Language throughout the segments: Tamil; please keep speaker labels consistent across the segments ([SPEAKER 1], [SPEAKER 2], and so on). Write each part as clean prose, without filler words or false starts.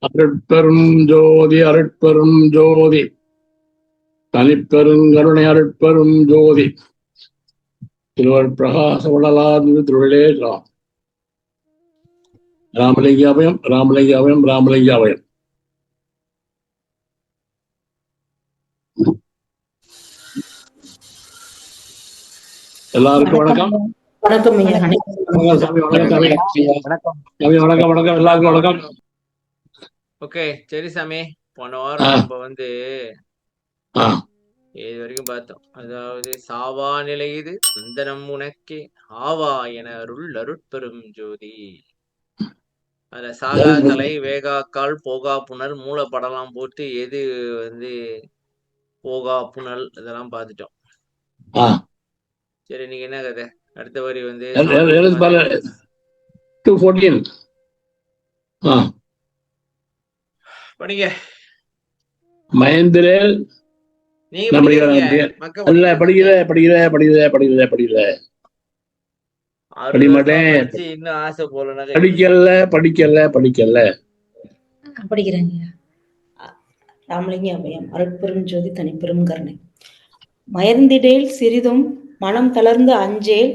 [SPEAKER 1] அருட்பெரும் ஜோதி அருட்பெரும் ஜோதி தனிப்பெருங்கருணை அருட்பெரும் ஜோதி திருவர் பிரகாச உடலார் திருவிழேலாம் ராமலிங்காபயம் ராமலிங்காபயம் ராமலிங்காபயம். எல்லாருக்கும் வணக்கம்.
[SPEAKER 2] வணக்கம்
[SPEAKER 1] வணக்கம் வணக்கம் எல்லாருக்கும் வணக்கம்.
[SPEAKER 3] ஓகே, சரி சாமி. போன வாரம் நம்ம இது வரைக்கும் பார்த்தோம். அதாவது சாவா நிலை இது சுந்தரம் உனக்கே ஆவா என அருட்பெரும் ஜோதி. அதுல சாகா தலை வேகாக்கால் போகா புனல் மூல படலாம் போட்டு எது போகா புனல் இதெல்லாம் பார்த்துட்டோம். சரி, நீங்க என்ன கதை? அடுத்த வரி படிங்க.
[SPEAKER 1] மகேந்திரேல்
[SPEAKER 2] ராமலிங்க அபயம் அருட்பெரும் ஜோதி தனிப்பெரும் கருணை. மயர்ந்திடேல் சிறிதும் மனம் தளர்ந்து அஞ்சேல்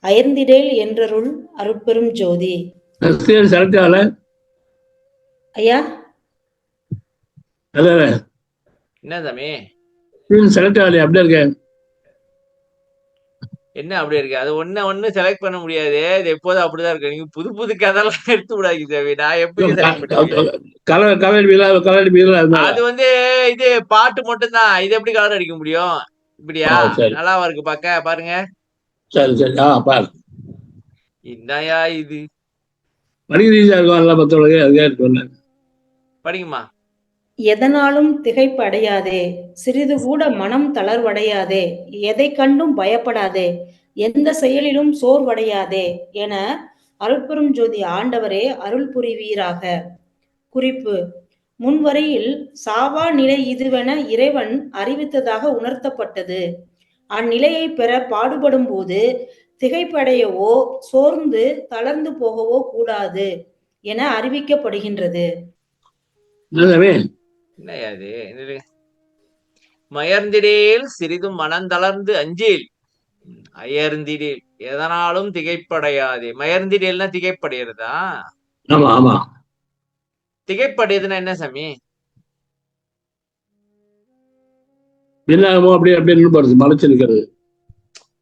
[SPEAKER 2] அயர்ந்திடேல் என்றருள் அருட்பெரும் ஜோதி. ஐயா
[SPEAKER 3] என்ன சாமி என்ன அப்படி இருக்கு? அது ஒண்ணு செலக்ட் பண்ண முடியாது. இது எப்போதும் அப்படிதான் இருக்கு. நீங்க புது புது கதெல்லாம் எடுத்து விடாதீங்க சாமி. நான் எப்படி அது இது பாட்டு மட்டும் தான். இது எப்படி கலர் அடிக்க முடியும்? இப்படியா? நல்லாவா இருக்கு பாக்க? பாருங்க. என்னயா இது? படிங்கம்மா.
[SPEAKER 2] எதனாலும் திகைப்படையாதே, சிறிது கூட மனம் தளர்வடையாதே, எதை கண்டும் பயப்படாதே, எந்த செயலிலும் சோர்வடையாதே என அருட்பெரும் ஜோதி ஆண்டவரே அருள் புரிவீராக. குறிப்பு: முன்வரையில் சாவா நிலை இதுவென இறைவன் அறிவித்ததாக உணர்த்தப்பட்டது. அந்நிலையை பெற பாடுபடும் போது திகைப்படையவோ சோர்ந்து தளர்ந்து போகவோ கூடாது என அறிவிக்கப்படுகின்றது.
[SPEAKER 3] மயர்ந்திடேல் சிறிதும் மனந்தளர்ந்து அஞ்சேல் அயர்ந்திடேல் எதனாலும் திகைப்படையாதே. மயர்ந்திடேல்னா திகைப்படையறதா? திகைப்படையதுன்னா என்ன சாமி?
[SPEAKER 1] என்ன ஆகுமோ அப்படி அப்படின்னு மலைச்சிருக்கிறது.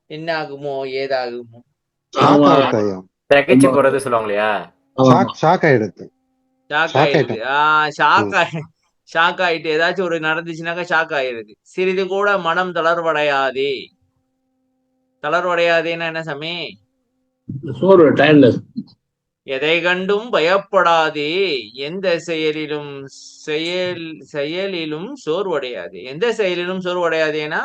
[SPEAKER 3] என்ன ஆகுமோ ஏதாகுமோ
[SPEAKER 4] சொல்லுவாங்களையா?
[SPEAKER 3] ஷாக் ஆயிட்டு ஏதாச்சும் ஒரு நடந்துச்சுனாக்கா ஷாக் ஆயிருது. சிறிது கூட மனம் தளர்வடையாதே. தளர்வடையாதேன்னா என்ன சாமி? எதை கண்டும் பயப்படாதே, எந்த செயலிலும் சோர்வடையாது. எந்த செயலிலும் சோர்வடையாதேனா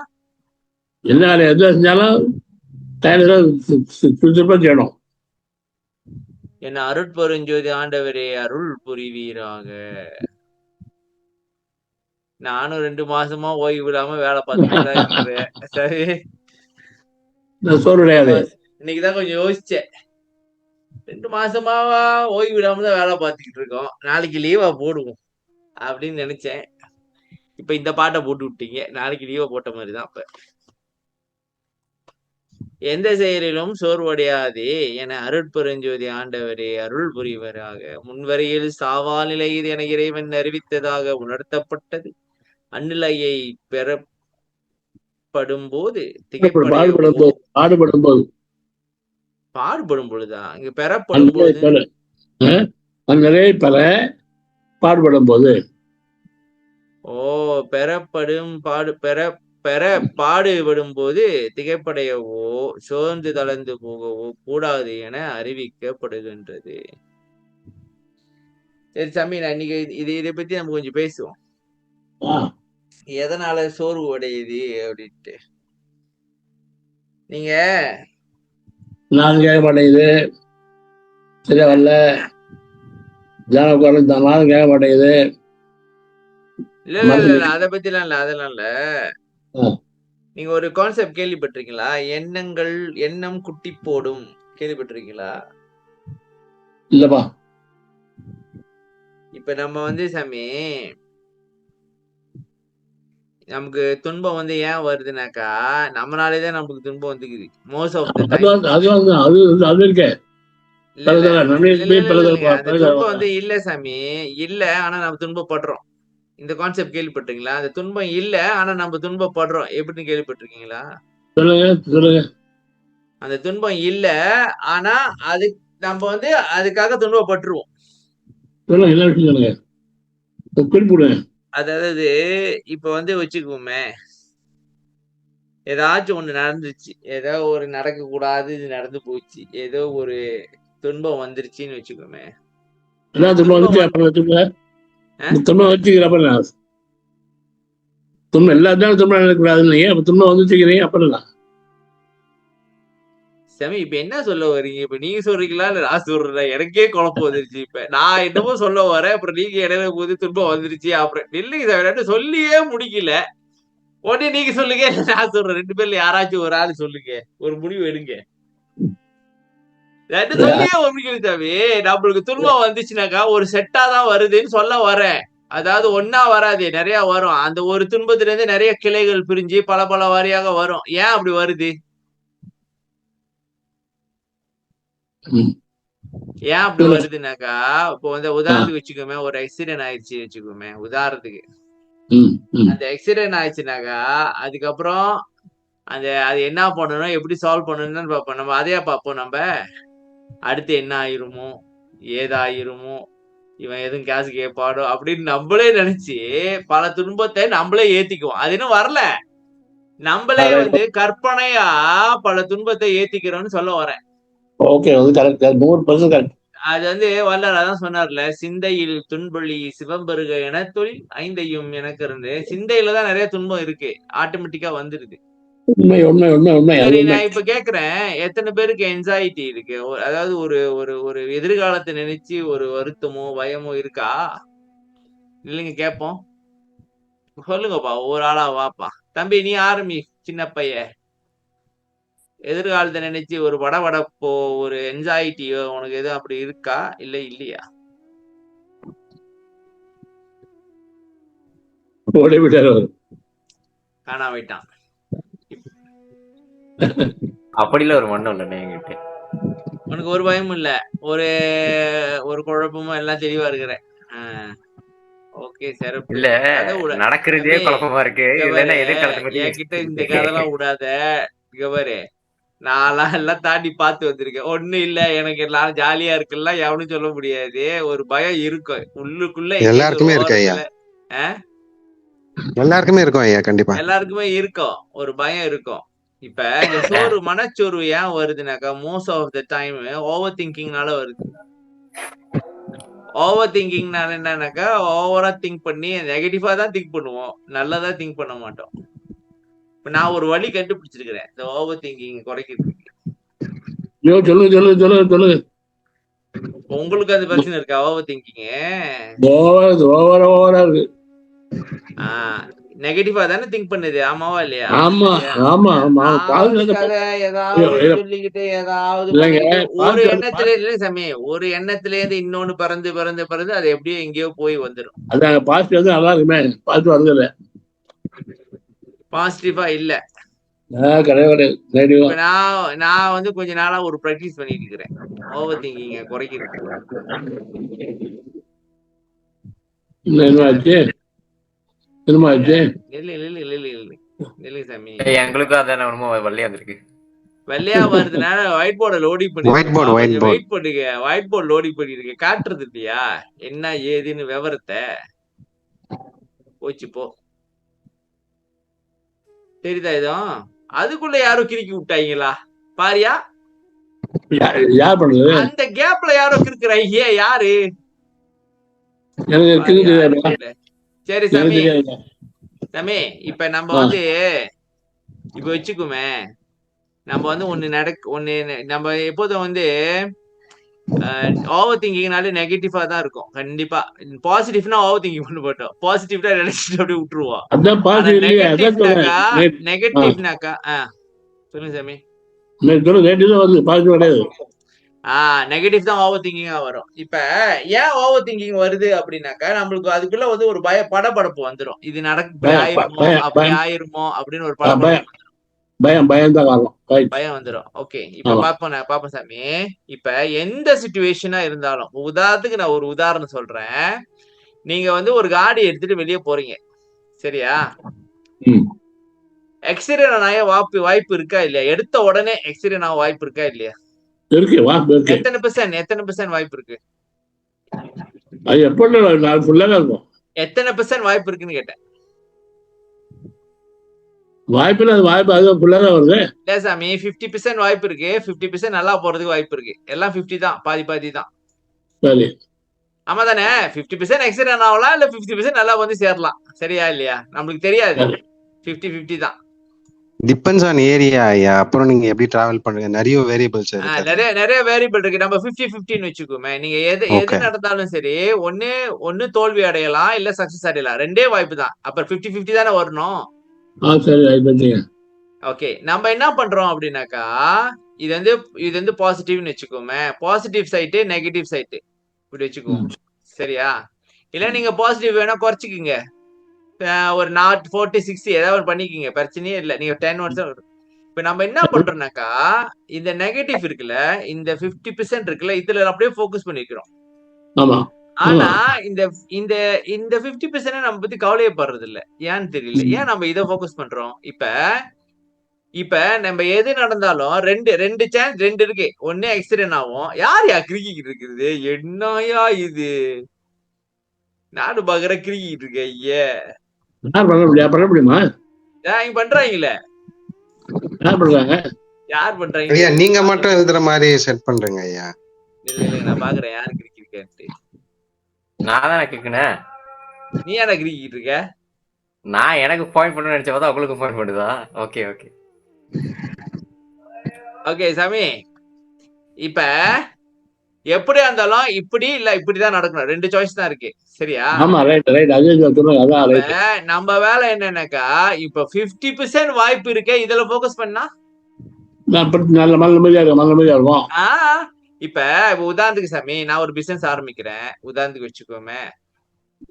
[SPEAKER 3] என்ன அருட்பெருஞ்சோதி ஆண்டவரே அருள் புரிவீராக. நானும் 2 மாசமா ஓய்வு இல்லாம வேலை பார்த்துதான் இருக்கிறேன். சரி, இன்னைக்குதான் கொஞ்சம் யோசிச்சேன். 2 மாசமாவா ஓய்வு இல்லாம தான் வேலை பார்த்துக்கிட்டு இருக்கோம். நாளைக்கு லீவா போடுவோம் அப்படின்னு நினைச்சேன். இப்ப இந்த பாட்டை போட்டு விட்டீங்க. நாளைக்கு லீவா போட்ட மாதிரிதான். அப்ப எந்த செயலிலும் சோர்வடையாதே என அருட்பெருஞ்சோதி ஆண்டவரே அருள் புரிவராக. முன்வரையில் சாவா நிலை இது என இறைவன் அறிவித்ததாக உணர்த்தப்பட்டது. அந்நிலையை பெறப்படும் போது பாடுபடும் பொழுதா? இங்க பெறப்படும் போது
[SPEAKER 1] பாடுபடும் போது
[SPEAKER 3] பெறப்படும் பெற பாடுபடும் போது திகைப்படையவோ சோர்ந்து தளர்ந்து போகவோ கூடாது என அறிவிக்கப்படுகின்றது. சரி சாமி, நான் இன்னைக்கு இதை பத்தி நம்ம கொஞ்சம் பேசுவோம். எதனால சோர்வு அடையுது அப்படின்ட்டு. நீங்க
[SPEAKER 1] நான் கேட்க மாட்டேங்குது, சரியா வரல, ஜானகம் கேட்க மாட்டேங்குது.
[SPEAKER 3] இல்ல அதை பத்தி எல்லாம் இல்ல, அதெல்லாம் இல்ல. நீங்க ஒரு கான்செப்ட் கேள்விப்பட்டிருக்கீங்களா? எண்ணம் குட்டி போடும் கேள்விப்பட்டிருக்கீங்களா?
[SPEAKER 1] இல்லப்பா.
[SPEAKER 3] இப்ப இப்ப நம்ம வந்து சாமி நமக்கு துன்பம் வந்து ஏன் வருதுனாக்கா நம்மளாலேதான் நமக்கு துன்பம் வந்துக்குது மோஸ்ட் ஆஃப் த
[SPEAKER 1] அது
[SPEAKER 3] டைம்.
[SPEAKER 1] வந்து அது வந்து அது இருக்கே
[SPEAKER 3] இல்ல இல்ல
[SPEAKER 1] நம்மளே
[SPEAKER 3] இல்ல இல்ல இல்ல இல்லைங்க, அந்த
[SPEAKER 1] பழக
[SPEAKER 3] துன்பம் வந்து இல்ல சாமி, இல்ல ஆனா நம்ம துன்பப்படுறோம். இந்த கான்செப்ட் கேள்விப்பட்டிருக்கீங்களா? அந்த துன்பம் இல்ல ஆனா நம்ம துன்பப்படுறோம் எப்படின்னு கேள்விப்பட்டிருக்கீங்களா?
[SPEAKER 1] சொல்லுங்க சொல்லுங்க.
[SPEAKER 3] அந்த துன்பம் இல்ல ஆனா அது நம்ம வந்து அதுக்காக துன்பப்பட்டுருவோம்.
[SPEAKER 1] சொல்லுங்க என்ன விஷயம் சொல்லுங்க, குறிப்பிடுங்க.
[SPEAKER 3] அதாவது இப்ப வந்து வச்சுக்குவோமே, ஏதாச்சும் ஒண்ணு நடந்துச்சு, ஏதோ ஒரு நடக்க கூடாது, இது நடந்து போச்சு, ஏதோ ஒரு துன்பம் வந்துருச்சுன்னு வச்சுக்கோமே.
[SPEAKER 1] என்ன துன்பம் வந்துச்சு அப்புறம் வச்சுக்கோங்க. துன்பம் வச்சுக்கிறப்ப துன்பம் எல்லாத்தையும் துன்பம் நடக்கக்கூடாதுன்னு அப்ப துன்பம் வந்துச்சுக்கிறீங்க அப்புறம்
[SPEAKER 3] சாமி இப்ப என்ன சொல்ல வர்றீங்க? இப்ப நீங்க சொல்றீங்களா இல்ல நான் சொல்றேன்? எனக்கே குழப்பம் வந்துருச்சு. இப்ப நான் என்னமோ சொல்ல வரேன், அப்புறம் நீங்க இடையில போது துன்பம் வந்துருச்சு அப்புறம் நில்லுங்க சாமி, நான் சொல்லியே முடிக்கல. உடனே நீங்க சொல்லுங்க, இல்ல நான் சொல்றேன். 2 பேர்ல யாராச்சும் ஒரு ஆளு சொல்லுங்க, ஒரு முடிவு எடுங்க. நான் சொல்லியே முடிக்கல சாமி. நம்மளுக்கு துன்பம் வந்துச்சுனாக்கா ஒரு செட்டா தான் வருதுன்னு சொல்ல வரேன். அதாவது ஒன்னா வராது, நிறைய வரும். அந்த ஒரு துன்பத்துல இருந்து நிறைய கிளைகள் பிரிஞ்சு பல பல வாரியாக வரும். ஏன் அப்படி வருது? ஏன் அப்படி வருதுனாக்கா, இப்போ வந்து உதாரணத்துக்கு வச்சுக்கோமே, ஒரு ஆக்சிடென்ட் ஆயிடுச்சு வச்சுக்கோமே, உதாரணத்துக்கு. அந்த ஆக்சிடென்ட் ஆயிடுச்சுனாக்கா அதுக்கப்புறம் அது என்ன பண்ணணும், எப்படி சால்வ் பண்ணணும்னு பார்ப்போம். நம்ம அதையா பார்ப்போம். நம்ம அடுத்து என்ன ஆயிருமோ, ஏதாயிருமோ, இவன் எதுவும் காசு கேட்பாடோ அப்படின்னு நம்மளே நினைச்சு பல துன்பத்தை நம்மளே ஏத்திக்குவோம். அது இன்னும் வரல, நம்மளே வந்து கற்பனையா பல துன்பத்தை ஏத்திக்கிறோம்னு சொல்ல வரேன்.
[SPEAKER 1] ஓகே, அது கரெக்ட், 100% கரெக்ட்.
[SPEAKER 3] அது வந்து வள்ளலார் அதான் சொன்னார்ல, சிந்தையில் துன்பொழி சிவம்பெருக என தொழில் ஐந்தையும் எனக்கு இருந்து. சிந்தையில தான் நிறைய துன்பம் இருக்கு, ஆட்டோமேட்டிக்கா வந்துருது.
[SPEAKER 1] உண்மை உண்மை உண்மை உண்மை அது
[SPEAKER 3] சரி,
[SPEAKER 1] உண்மை.
[SPEAKER 3] நான் இப்ப கேக்குறேன், எத்தனை பேருக்கு என்சைட்டி இருக்கு? அதாவது ஒரு ஒரு ஒரு எதிர்காலத்தை நினைச்சு ஒரு வருத்தமோ பயமோ இருக்கா? இல்லைங்க, கேட்போம். சொல்லுங்கப்பா, ஒரு ஆளா வாப்பா. தம்பி நீ ஆரம்பி, சின்ன பையன். எதிர்காலத்தை நினைச்சு ஒரு படபடப்போ ஒரு என்சைட்டியோ உனக்கு எதுவும் அப்படி இருக்கா இல்ல இல்லையா?
[SPEAKER 1] ஓடி விட்டாரு அவரு.
[SPEAKER 3] காணா போயிட்டான்.
[SPEAKER 4] அப்படிலாம் ஒரு மண்ணும் இல்லை என்கிட்ட.
[SPEAKER 3] உனக்கு ஒரு பயமும் இல்ல, ஒரு ஒரு குழப்பமும், எல்லாம் தெளிவா இருக்கிறேன். ஓகே சிறப்பு.
[SPEAKER 4] இல்ல, நடக்கிறதே குழப்பமா இருக்கு. இதுல எதிர்காலத்தை பத்தி
[SPEAKER 3] என்கிட்ட இந்த கதைலாம் விடாத. இங்க பாரு, நான்லாம் எல்லாம் தாண்டி பார்த்து வந்திருக்கேன். ஒண்ணும் இல்ல, எனக்கு எல்லாம் ஜாலியா இருக்குல்லாம் எவனும் சொல்ல முடியாது. ஒரு பயம் இருக்கும் உள்ளுக்குள்ள.
[SPEAKER 5] எல்லாருக்குமே இருக்கு ஐயா, எல்லாருக்குமே இருக்கும் ஐயா, கண்டிப்பா
[SPEAKER 3] எல்லாருக்குமே இருக்கும், ஒரு பயம் இருக்கும். இப்ப இந்த மனச்சோர்வு ஏன் வருதுனாக்கா, most of the time over திங்கிங்னால வருது. ஓவர் திங்கிங்னால என்னன்னாக்கா, ஓவரா திங்க் பண்ணி நெகட்டிவா தான் திங்க் பண்ணுவோம், நல்லதா திங்க் பண்ண மாட்டோம். இப்ப நான் ஒரு வழி கண்டுபிடிச்சிருக்கிறேன் இந்த ஓவர் திங்கிங் குறைக்கிறதுக்கு.
[SPEAKER 1] சொல்லுங்க சொல்லுங்க சொல்லுங்க சொல்லுங்க.
[SPEAKER 3] உங்களுக்கு அந்த பிரச்சனை இருக்கா ஓவர் திங்கிங்?
[SPEAKER 1] ஓவரா இருக்கு.
[SPEAKER 3] நெகட்டிவா தானே திங்க் பண்ணுது, ஆமாவா இல்லையா?
[SPEAKER 1] ஆமா ஆமா ஆமா.
[SPEAKER 3] ஏதாவது சொல்லிக்கிட்டு ஏதாவது ஒரு எண்ணத்துல இல்ல சாமி, ஒரு எண்ணத்துல இருந்து இன்னொன்னு பறந்து பறந்து பறந்து அது எப்படியோ எங்கேயோ போய் வந்துடும்.
[SPEAKER 1] அதான் பாசிட்டிவ் வந்து நல்லா இருக்குமே, பாசிட்டிவ் வருது இல்ல,
[SPEAKER 3] பாசிட்டிவா இல்ல.
[SPEAKER 1] கிடையாது.
[SPEAKER 3] நான் வந்து கொஞ்ச நாளா ஒரு பிராக்டிஸ் பண்ணிட்டு இருக்கிறேன் ஓவர் திங்கிங்க குறைக்கிறது.
[SPEAKER 4] எங்களுக்கும் அதான் வெள்ளையா வந்திருக்கு.
[SPEAKER 3] வெள்ளையா வருதுனால ஒயிட் போர்ட லோடிங் பண்ணி வெயிட் பண்ணுங்க. ஒயிட் போர்டு லோடிங் பண்ணிருக்க, காட்டுறது இல்லையா என்ன ஏதுன்னு விவரத்தை. போச்சு போ, தெரியுதா? இதுவும் அதுக்குள்ள யாரும் கிறுக்கி விட்டாங்களா பாரியா?
[SPEAKER 1] யார் பண்ணது?
[SPEAKER 3] அந்த கேப்ல யாரோ கிறுக்குறாங்க, யாரு? சரி சாமி, சாமி இப்ப நம்ம வந்து இப்ப வச்சுக்குமே, நம்ம வந்து ஒண்ணு நம்ம எப்போதும் வந்து ஓவர் திங்கிங்னாலே நெகட்டிவா தான் இருக்கும். கண்டிப்பா பாசிட்டிவ்னா ஓவர் திங்கிங் பண்ண மாட்டோம், பாசிட்டிவ்னா நினைச்சிட்டு அப்படியே விட்டுருவோம். நெகட்டிவ்னாக்கா சொல்லுங்க சாமி. நெகட்டிவ் தான் ஓவர் திங்கிங்கா வரும். இப்ப ஏன் ஓவர் திங்கிங் வருது அப்படின்னாக்கா நம்மளுக்கு அதுக்குள்ள வந்து ஒரு படபடப்பு வந்துடும். இது இப்படி
[SPEAKER 1] பயம்
[SPEAKER 3] ஆயிருமோ அப்படி
[SPEAKER 1] பயம்
[SPEAKER 3] ஆயிருமோ அப்படின்னு ஒரு
[SPEAKER 1] பயம்
[SPEAKER 3] படபடப்பு
[SPEAKER 1] பயம் தான் காரணம். ரைட்.
[SPEAKER 3] பயம் வந்துடும். ஓகே, இப்ப
[SPEAKER 1] ஆமா.
[SPEAKER 3] பாப்போம் சாமி. இப்ப எந்த சிச்சுவேஷனா இருந்தாலும் உதாரணத்துக்கு நான் ஒரு உதாரணம் சொல்றேன். நீங்க வந்து ஒரு காடி எடுத்துட்டு வெளியே போறீங்க, சரியா? எக்ஸிடென்ட் ஆக வாய்ப்பு இருக்கா இல்லையா? எடுத்த உடனே எக்ஸிடென்ட் ஆக வாய்ப்பு இருக்கா இல்லையா?
[SPEAKER 1] இருக்கு, வாய்ப்பு இருக்கு.
[SPEAKER 3] எத்தனை பெர்சென்ட் வாய்ப்பு இருக்கு?
[SPEAKER 1] அது எப்படி நாள் ஃபுல்லாக இருக்கும்.
[SPEAKER 3] எத்தனை பெர்சென்ட் வாய்ப்பு இருக்குன்னு கேட்டேன்.
[SPEAKER 1] வாய்ப்பு அது அது ஃபுல்லாக வருது.
[SPEAKER 3] இல்ல சாமி, 50% வாய்ப்பு இருக்கு. 50% நல்லா போறதுக்கு வாய்ப்பு இருக்கு. எல்லாம் 50 தான், பாதி தான்.
[SPEAKER 1] சரி.
[SPEAKER 3] ஆமா தானே? 50% எக்ஸிடென்ட் ஆகலாம், இல்ல 50% நல்லா வந்து சேரலாம். சரியா இல்லையா? நம்மளுக்கு தெரியாது. 50-50 தான்.
[SPEAKER 5] டிபெண்ட்ஸ் ஆன் ஏரியா ஐயா. அப்புறம் நீங்க எப்படி டிராவல் பண்றீங்க, நிறைய வேரியபிள்ஸ் இருக்கு.
[SPEAKER 3] நிறைய வேரியபிள் இருக்கு. நம்ம 50-50ன்னு வச்சுக்கோமே. நீங்க எது நடந்தாலும் சரி, ஒண்ணு தோல்வி அடையலாம், இல்ல சக்சஸ் அடையலாம். ரெண்டே வாய்ப்பு தான். அப்ப 50-50 தானே வரணும்.
[SPEAKER 1] சரி.
[SPEAKER 3] ஓகே, நம்ம என்ன பண்றோம் அப்படின்னாக்கா, இது வந்து பாசிட்டிவ்னு வச்சுக்கோமே. பாசிட்டிவ் சைட்டு, நெகட்டிவ் சைட்டு இப்படி வச்சுக்குவோம், சரியா? இல்ல நீங்க பாசிட்டிவ் வேணா குறைச்சிக்குங்க. ஒரு 40-60 ஏதாவது பண்ணிக்கோங்க, பிரச்சனையே இல்லை. நீங்க 10 வருஷம். இப்ப நம்ம என்ன பண்றோம்னாக்கா, இந்த நெகட்டிவ் இருக்குல்ல, இந்த 50% இருக்குல்ல, இதுல அப்படியே போக்கஸ் பண்ணிக்கிறோம். ஆனா இந்த இந்த இந்த 50% நம்ம பத்தி கவலையப்படுறது இல்ல. ஏன்னு தெரியல. ஏன் நம்ம இதை போக்கஸ் பண்றோம்? இப்ப நம்ம எது நடந்தாலும் ரெண்டு சான்ஸ் இருக்கு. ஒண்ணு எக்ஸிடென்ட் ஆகும். யார் கிரிக்கிட்டு இருக்குது? என்னையா இது நாடு பகர கிரிக்கிட்டு இருக்க? ஐயா
[SPEAKER 1] பண்ண முடியுமா?
[SPEAKER 3] பண்றாங்கல்ல, யார் பண்றாங்க?
[SPEAKER 5] ஐயா நீங்க மட்டும் எழுதுற மாதிரி செட் பண்றீங்க ஐயா.
[SPEAKER 3] இல்ல நான் பாக்குறேன் யாரு கிரிக்கிட்டு.
[SPEAKER 4] நான் தானே கேக்குனேன்.
[SPEAKER 3] நீ யாரா கிரிக்கிட்டு இருக்க?
[SPEAKER 4] நான் எனக்கு பாயிண்ட் பண்ண நினைச்சா உங்களுக்கு பாயிண்ட் பண்ணுதா? ஓகே
[SPEAKER 3] சாமி. இப்ப எப்படியா இருந்தாலும் இப்படி இல்ல இப்படிதான் நடக்கணும். ரெண்டு சாய்ஸ் தான் இருக்கு, சரியா? நம்ம வேலை என்னன்னாக்கா, இப்ப 50% வாய்ப்பு இருக்கே, இதுல போக்கஸ் பண்ணா இப்ப உதாரணத்துக்கு சாமி, நான் ஒரு பிசினஸ் ஆரம்பிக்கிறேன் உதாரணத்துக்கு வச்சுக்கோமே.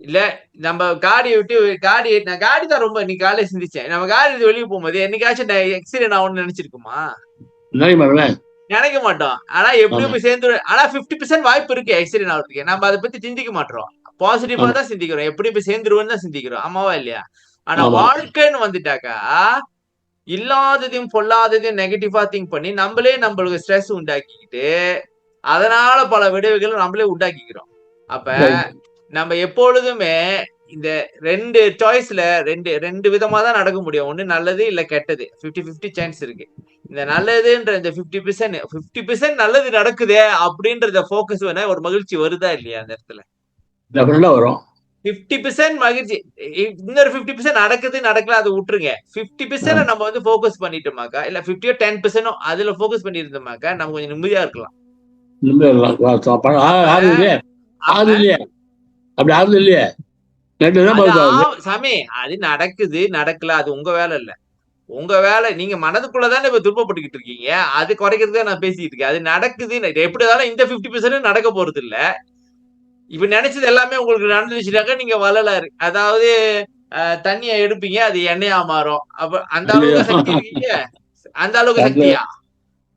[SPEAKER 3] இல்ல நம்ம நான் காடி தான் ரொம்ப இன்னைக்கு காலையில சிந்திச்சேன். நம்ம காடி வெளியே போகும்போது என்னைக்காச்சும் எக்ஸிடென்ட் ஆகும்னு நினைச்சிருக்குமா? நினைக்க மாட்டோம். ஆனா எப்படியும் போய் சேர்ந்து. ஆனா 50% வாய்ப்பு இருக்கு எக்ஸிடென்ட் ஆகிறதுக்கு. நம்ம அதை பத்தி சிந்திக்க மாட்டோம். பாசிட்டிவா தான் சிந்திக்கிறோம். எப்படி போய் சேர்ந்துருவோம் தான் சிந்திக்கிறோம். ஆமாவா இல்லையா? ஆனா வாழ்க்கைன்னு வந்துட்டாக்கா, இல்லாததையும் பொல்லாததையும் நெகட்டிவா திங்க் பண்ணி நம்மளே நம்மளுக்கு ஸ்ட்ரெஸ் உண்டாக்கிக்கிட்டு, அதனால பல விளைவுகளை நம்மளே உண்டாக்கிக்கிறோம். அப்ப நம்ம எப்பொழுதுமே இந்த ரெண்டு சாய்ஸ்ல ரெண்டு விதமா தான் நடக்க முடியும். ஒண்ணு நல்லது இல்ல கெட்டது. 50-50 சான்ஸ் இருக்கு. இந்த நல்லதுன்ற இந்த 50% நல்லது நடக்குதே அப்படின்றத போக்கஸ் பண்ண ஒரு மகிழ்ச்சி வருதா இல்லையா? அந்த இடத்துல
[SPEAKER 1] வரும்.
[SPEAKER 3] 50% மகிழ்ச்சி. இன்னொரு 50% நடக்கல, அதை விட்டுருங்க. 50% நம்ம வந்து போக்கஸ் பண்ணிட்டோமாக்கா, இல்ல 50-10% அதுல போக்கஸ் பண்ணிருந்தோமாக்கா, நம்ம கொஞ்சம் நிம்மதியா இருக்கலாம். சாமி, அது நடக்குது நடக்கல, அது உங்க வேலை இல்ல. உங்க வேலை, நீங்க மனதுக்குள்ளதானே இப்ப துன்பப்பட்டுக்கிட்டு இருக்கீங்க. அது குறைக்கிறதுதான் நான் பேசிட்டு இருக்கேன். அது நடக்குது. எப்படி இருந்தாலும் இந்த 50% நடக்க போறது இல்ல. இப்ப நினைச்சது எல்லாமே உங்களுக்கு நடந்துச்சுனாக்கா நீங்க வள்ளலாரு. அதாவது தண்ணிய எடுப்பீங்க, அது எண்ணெயா மாறும். அப்ப அந்த அளவுக்கு சக்தி இருக்கீங்க. அந்த அளவுக்கு சக்தியா?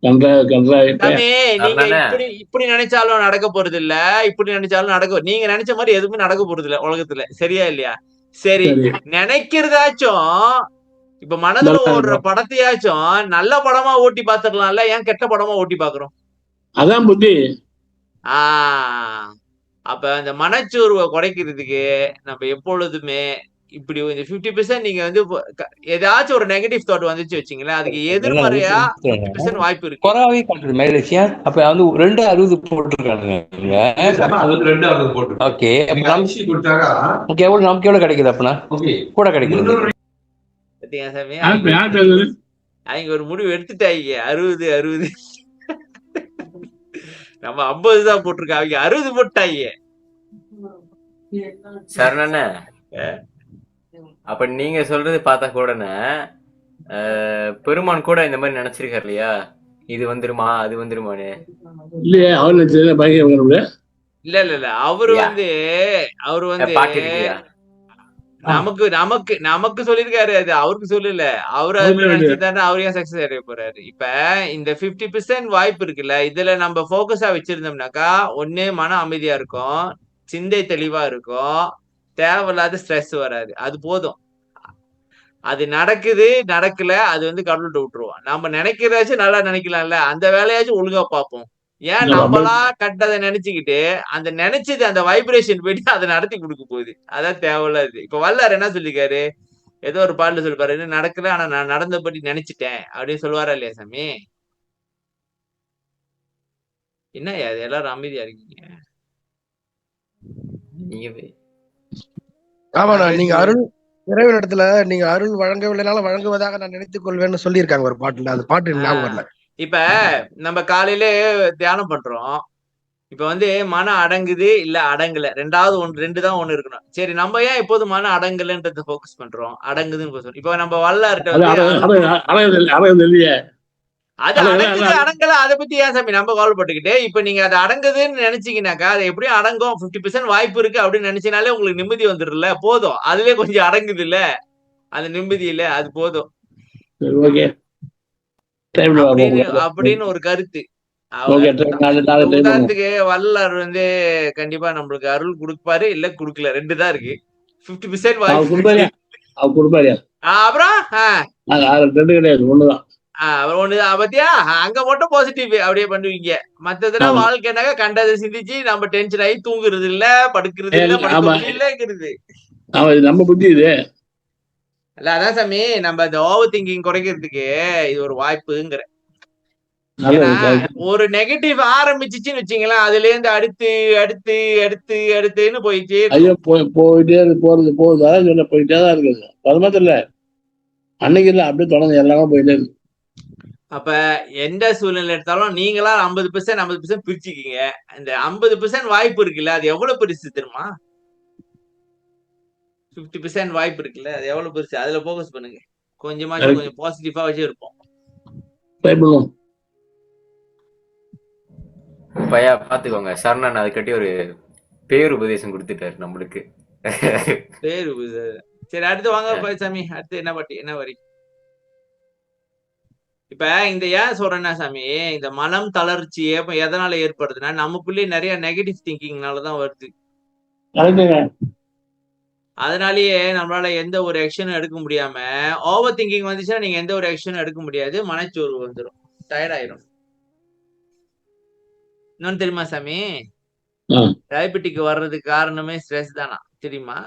[SPEAKER 3] நீங்க இப்படி நினைச்சாலும் நடக்க போறது இல்ல, இப்படி நினைச்சாலும் நீங்க நினைச்ச மாதிரி எதுவுமே நடக்க போறது இல்ல உலகத்துல, சரியா இல்லையா? சரி, நினைக்கிறதாச்சும் இப்ப மனதுல ஓடுற படத்தையாச்சும் நல்ல படமா ஓட்டி பாத்துக்கலாம்ல. ஏன் கெட்ட படமா ஓட்டி பாக்குறோம்?
[SPEAKER 1] அதான் புத்தி.
[SPEAKER 3] அப்ப அந்த மனச்சோர்வை குறைக்கிறதுக்கு நம்ம எப்பொழுதுமே இப்படி இந்த 50% நீங்க வந்து ஏதாச்சும் ஒரு நெகட்டிவ் தாட் வந்துச்சு வச்சீங்களேன், அதுக்கு எதிர்மறையா 50% வாய்ப்பு இருக்கு.
[SPEAKER 6] குறைவாவே காட்டுது மைலேஜ். அப்ப வந்து 260 போட்டுருக்கானுங்க. ஓகே, நமக்கு எவ்வளவு கிடைக்குது? அப்பனா கூட கிடைக்குது.
[SPEAKER 3] அவங்க ஒரு முடிவு எடுத்துட்டாங்க, 60. நம்ம 50 தான் போட்டிருக்கோம், அவங்க 60 போட்டாங்க.
[SPEAKER 4] சரணண்ணே, அப்ப நீங்க சொல்றது பார்த்தா கூட பெருமான் கூட இந்த மாதிரி நினைச்சிருக்காரு இல்லையா? இது வந்துருமா அது வந்துருமானு.
[SPEAKER 1] இல்லையே அவர் நினைச்சது பயங்கர
[SPEAKER 3] இல்ல அவரு
[SPEAKER 4] யா.
[SPEAKER 3] வந்து அவரு வந்து
[SPEAKER 4] பாட்டு இருக்குயா.
[SPEAKER 3] நமக்கு நமக்கு நமக்கு சொல்லிருக்காரு, அது அவருக்கு சொல்லல. அவரு அது மாதிரி நினைச்சிருந்தாருன்னா அவரு ஏன் சக்சஸ் அடைய போறாரு? இப்ப இந்த 50% வாய்ப்பு இருக்குல்ல, இதுல நம்ம போக்கஸா வச்சிருந்தோம்னாக்கா ஒண்ணு மன அமைதியா இருக்கும், சிந்தை தெளிவா இருக்கும், தேவையில்லாத ஸ்ட்ரெஸ் வராது. அது போதும். அது நடக்குது நடக்கல அது வந்து கடவுள்கிட்ட விட்டுருவோம். நம்ம நினைக்கிறதாச்சும் நல்லா நினைக்கலாம்ல, அந்த வேலையாச்சும் ஒழுங்கா பார்ப்போம். ஏன் நம்மளா கண்டதை நினைச்சுக்கிட்டு அந்த நினைச்சது அந்த வைப்ரேஷன் போயிட்டு அதை நடத்தி கொடுக்க போகுது. அதான் தேவையில்லாது. இப்ப வல்லார் என்ன சொல்லிருக்காரு, ஏதோ ஒரு பாட்டுல சொல்லிப்பாரு, இன்னும் நடக்கல ஆனா நான் நடந்தபடி நினைச்சிட்டேன் அப்படின்னு சொல்லுவாரா இல்லையா சாமி? என்ன அது எல்லாரும் அமைதியா இருக்கீங்க?
[SPEAKER 4] நீங்க
[SPEAKER 7] ஆமாண்ணா, நீங்க அருள் இறைவனிடத்துல நீங்க அருள் வழங்கவில்லைனாலும் வழங்குவதாக நான் நினைத்துக் கொள்வேன்னு சொல்லியிருக்காங்க ஒரு பாட்டுல. அந்த பாட்டு ஞாபகம் வரல.
[SPEAKER 3] இப்ப நம்ம காலையில தியானம் பண்றோம். இப்ப வந்து மனம் அடங்குது இல்ல அடங்கல, ரெண்டாவது ஒன்று, ரெண்டு தான் ஒண்ணு இருக்கணும். சரி, நம்ம ஏன் எப்போது மனம் அடங்கலன்றத போக்கஸ் பண்றோம், அடங்குதுன்னு சொல்றோம். இப்ப நம்ம வல்லார்ட்ட வந்து அது அடங்குது அடங்கல அதை பத்தி ஏன் சாமி நம்ம கவலைப்பட்டுக்கிட்டு? இப்ப நீங்க அது அடங்குதுன்னு நினைச்சீங்கன்னாக்கா அது எப்படியும் அடங்கும், 50% வாய்ப்பு இருக்கு அப்படின்னு நினைச்சனாலே உங்களுக்கு நிம்மதி வந்துடும்ல, போதும். அதுலயே கொஞ்சம் அடங்குது இல்ல அந்த நிம்மதி இல்ல, அது போதும் அப்படின்னு ஒரு கருத்து. உதாரணத்துக்கு வல்லார் வந்து கண்டிப்பா நம்மளுக்கு அருள் கொடுப்பாரு, இல்ல குடுக்கல, ரெண்டு தான் இருக்கு. 50% வாய்ப்பு. அப்புறம் ஒண்ணுதான் பத்தியா, அங்க மட்டும் பாசிட்டிவ் அப்படியே பண்ணுவீங்க. மத்ததுல வாழ்க்கைனாக்க கண்டதை சிந்திச்சு நம்ம டென்ஷன் ஆகி தூங்குறது இல்ல, படுக்கிறது இல்ல, இல்லங்கிறது
[SPEAKER 1] நம்ம புத்தி இது
[SPEAKER 3] இல்ல. அதான் சாமி, நம்ம இந்த ஓவர் திங்கிங் குறைக்கிறதுக்கு இது ஒரு வாய்ப்புங்கிற. ஒரு நெகட்டிவ் ஆரம்பிச்சுன்னு வச்சீங்களேன், அதுல இருந்து அடுத்து அடுத்து அடுத்து அடுத்துன்னு போயிட்டே
[SPEAKER 1] போயிட்டேதான் இருக்குது. அது மாத்திரம் இல்ல, அன்னைக்கு இல்ல அப்படியே தொடர்ந்து எல்லாமே போயிட்டே இருக்கு.
[SPEAKER 3] அப்ப எந்த சூழ்நிலை எடுத்தாலும் நீங்களா 50% பிரிச்சுக்கீங்க. இந்த 50% வாய்ப்பு இருக்குல்ல, அது எவ்வளவு பெருசு தெரியுமா? 50% வாய்ப்பு இருக்குல்ல, அது எவ்வளவு பெருசு. அதுல போக்கஸ் பண்ணுங்க. கொஞ்சம் பாசிட்டிவா வச்சு இருப்போம்.
[SPEAKER 4] பையா பாத்துக்கோங்க, சரணன் அதை கட்டி ஒரு பேர் உபதேசம் கொடுத்துட்டாரு நம்மளுக்கு.
[SPEAKER 3] பேரு சரி, அடுத்து வாங்க சாமி. அடுத்து என்ன வரி? இப்ப இந்த ஏன் சொல்றேன்னா சாமி, இந்த மனம் தளர்ச்சி எதனால ஏற்படுதுன்னா நமக்குள்ளே நிறைய நெகட்டிவ் திங்கிங்னாலதான் வருது. அதனாலயே நம்மளால எந்த ஒரு ஆக்ஷனும் எடுக்க முடியாம, ஓவர் திங்கிங் வந்துச்சுன்னா நீங்க எந்த ஒரு ஆக்ஷனும் எடுக்க முடியாது, மனச்சோர்வு வந்துடும், டயர்ட் ஆயிரும். இன்னொன்னு தெரியுமா சாமி, டயபெட்டிக் வர்றதுக்கு காரணமே ஸ்ட்ரெஸ் தானா தெரியுமா?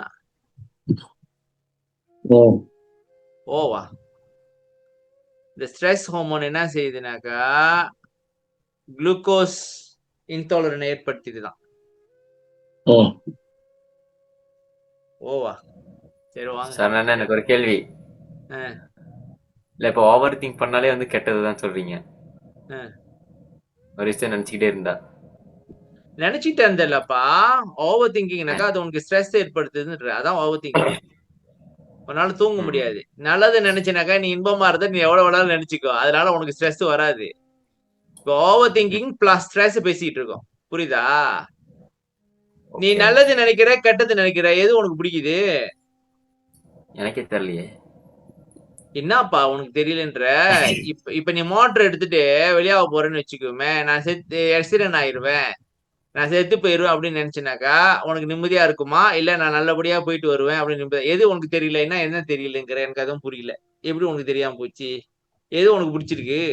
[SPEAKER 3] ஓவா இந்த ஸ்ட்ரெஸ் ஹார்மோன் என்ன செய்யுதுனாக்கா குளுக்கோஸ் இன்டாலரன்ஸ் ஏற்படுத்திடுதான். ஓவா சரி வாங்க.
[SPEAKER 4] சரணன், எனக்கு ஒரு கேள்வி. இல்ல, இப்ப ஓவர் திங்க் பண்ணாலே வந்து கெட்டதுதான் சொல்றீங்க. ஒரு விஷயம் நினைச்சுக்கிட்டே இருந்தா
[SPEAKER 3] நினைச்சிட்டு இருந்தல்லப்பா. ஓவர் திங்கிங்னாக்கா அது உனக்கு ஸ்ட்ரெஸ் ஏற்படுத்துதுன்ற, அதான் ஓவர் திங்கிங். உன்னால தூங்க முடியாது. நல்லது நினைச்சினாக்கா நீ இன்பமா இருந்த நீ எவ்வளவு வேணாலும் நினைச்சுக்கோ, அதனால உனக்கு ஸ்ட்ரெஸ் வராது. இப்போ ஓவர் திங்கிங் பிளஸ் ஸ்ட்ரெஸ் பேசிட்டு இருக்கோம், புரியுதா? நீ நல்லது நினைக்கிற கெட்டது நினைக்கிற, எது உனக்கு பிடிக்குது?
[SPEAKER 4] எனக்கே தெரியலையே.
[SPEAKER 3] என்னப்பா உனக்கு தெரியலன்ற? இப்ப நீ மோட்டர் எடுத்துட்டு வெளியாக போறேன்னு வச்சுக்கோமே, நான் செத்து ஆக்சிடென்ட் ஆயிருவேன், நான் செத்து போயிருவேன் அப்படின்னு நினைச்சுனாக்கா உனக்கு நிம்மதியா இருக்குமா? இல்ல நான் நல்லபடியா போயிட்டு வருவேன் அப்படின்னு எது உனக்கு தெரியலன்னா என்ன தெரியலங்கிற? எனக்கு அதுவும் புரியல. எப்படி உனக்கு தெரியாம போச்சு? எது உனக்கு பிடிச்சிருக்கு?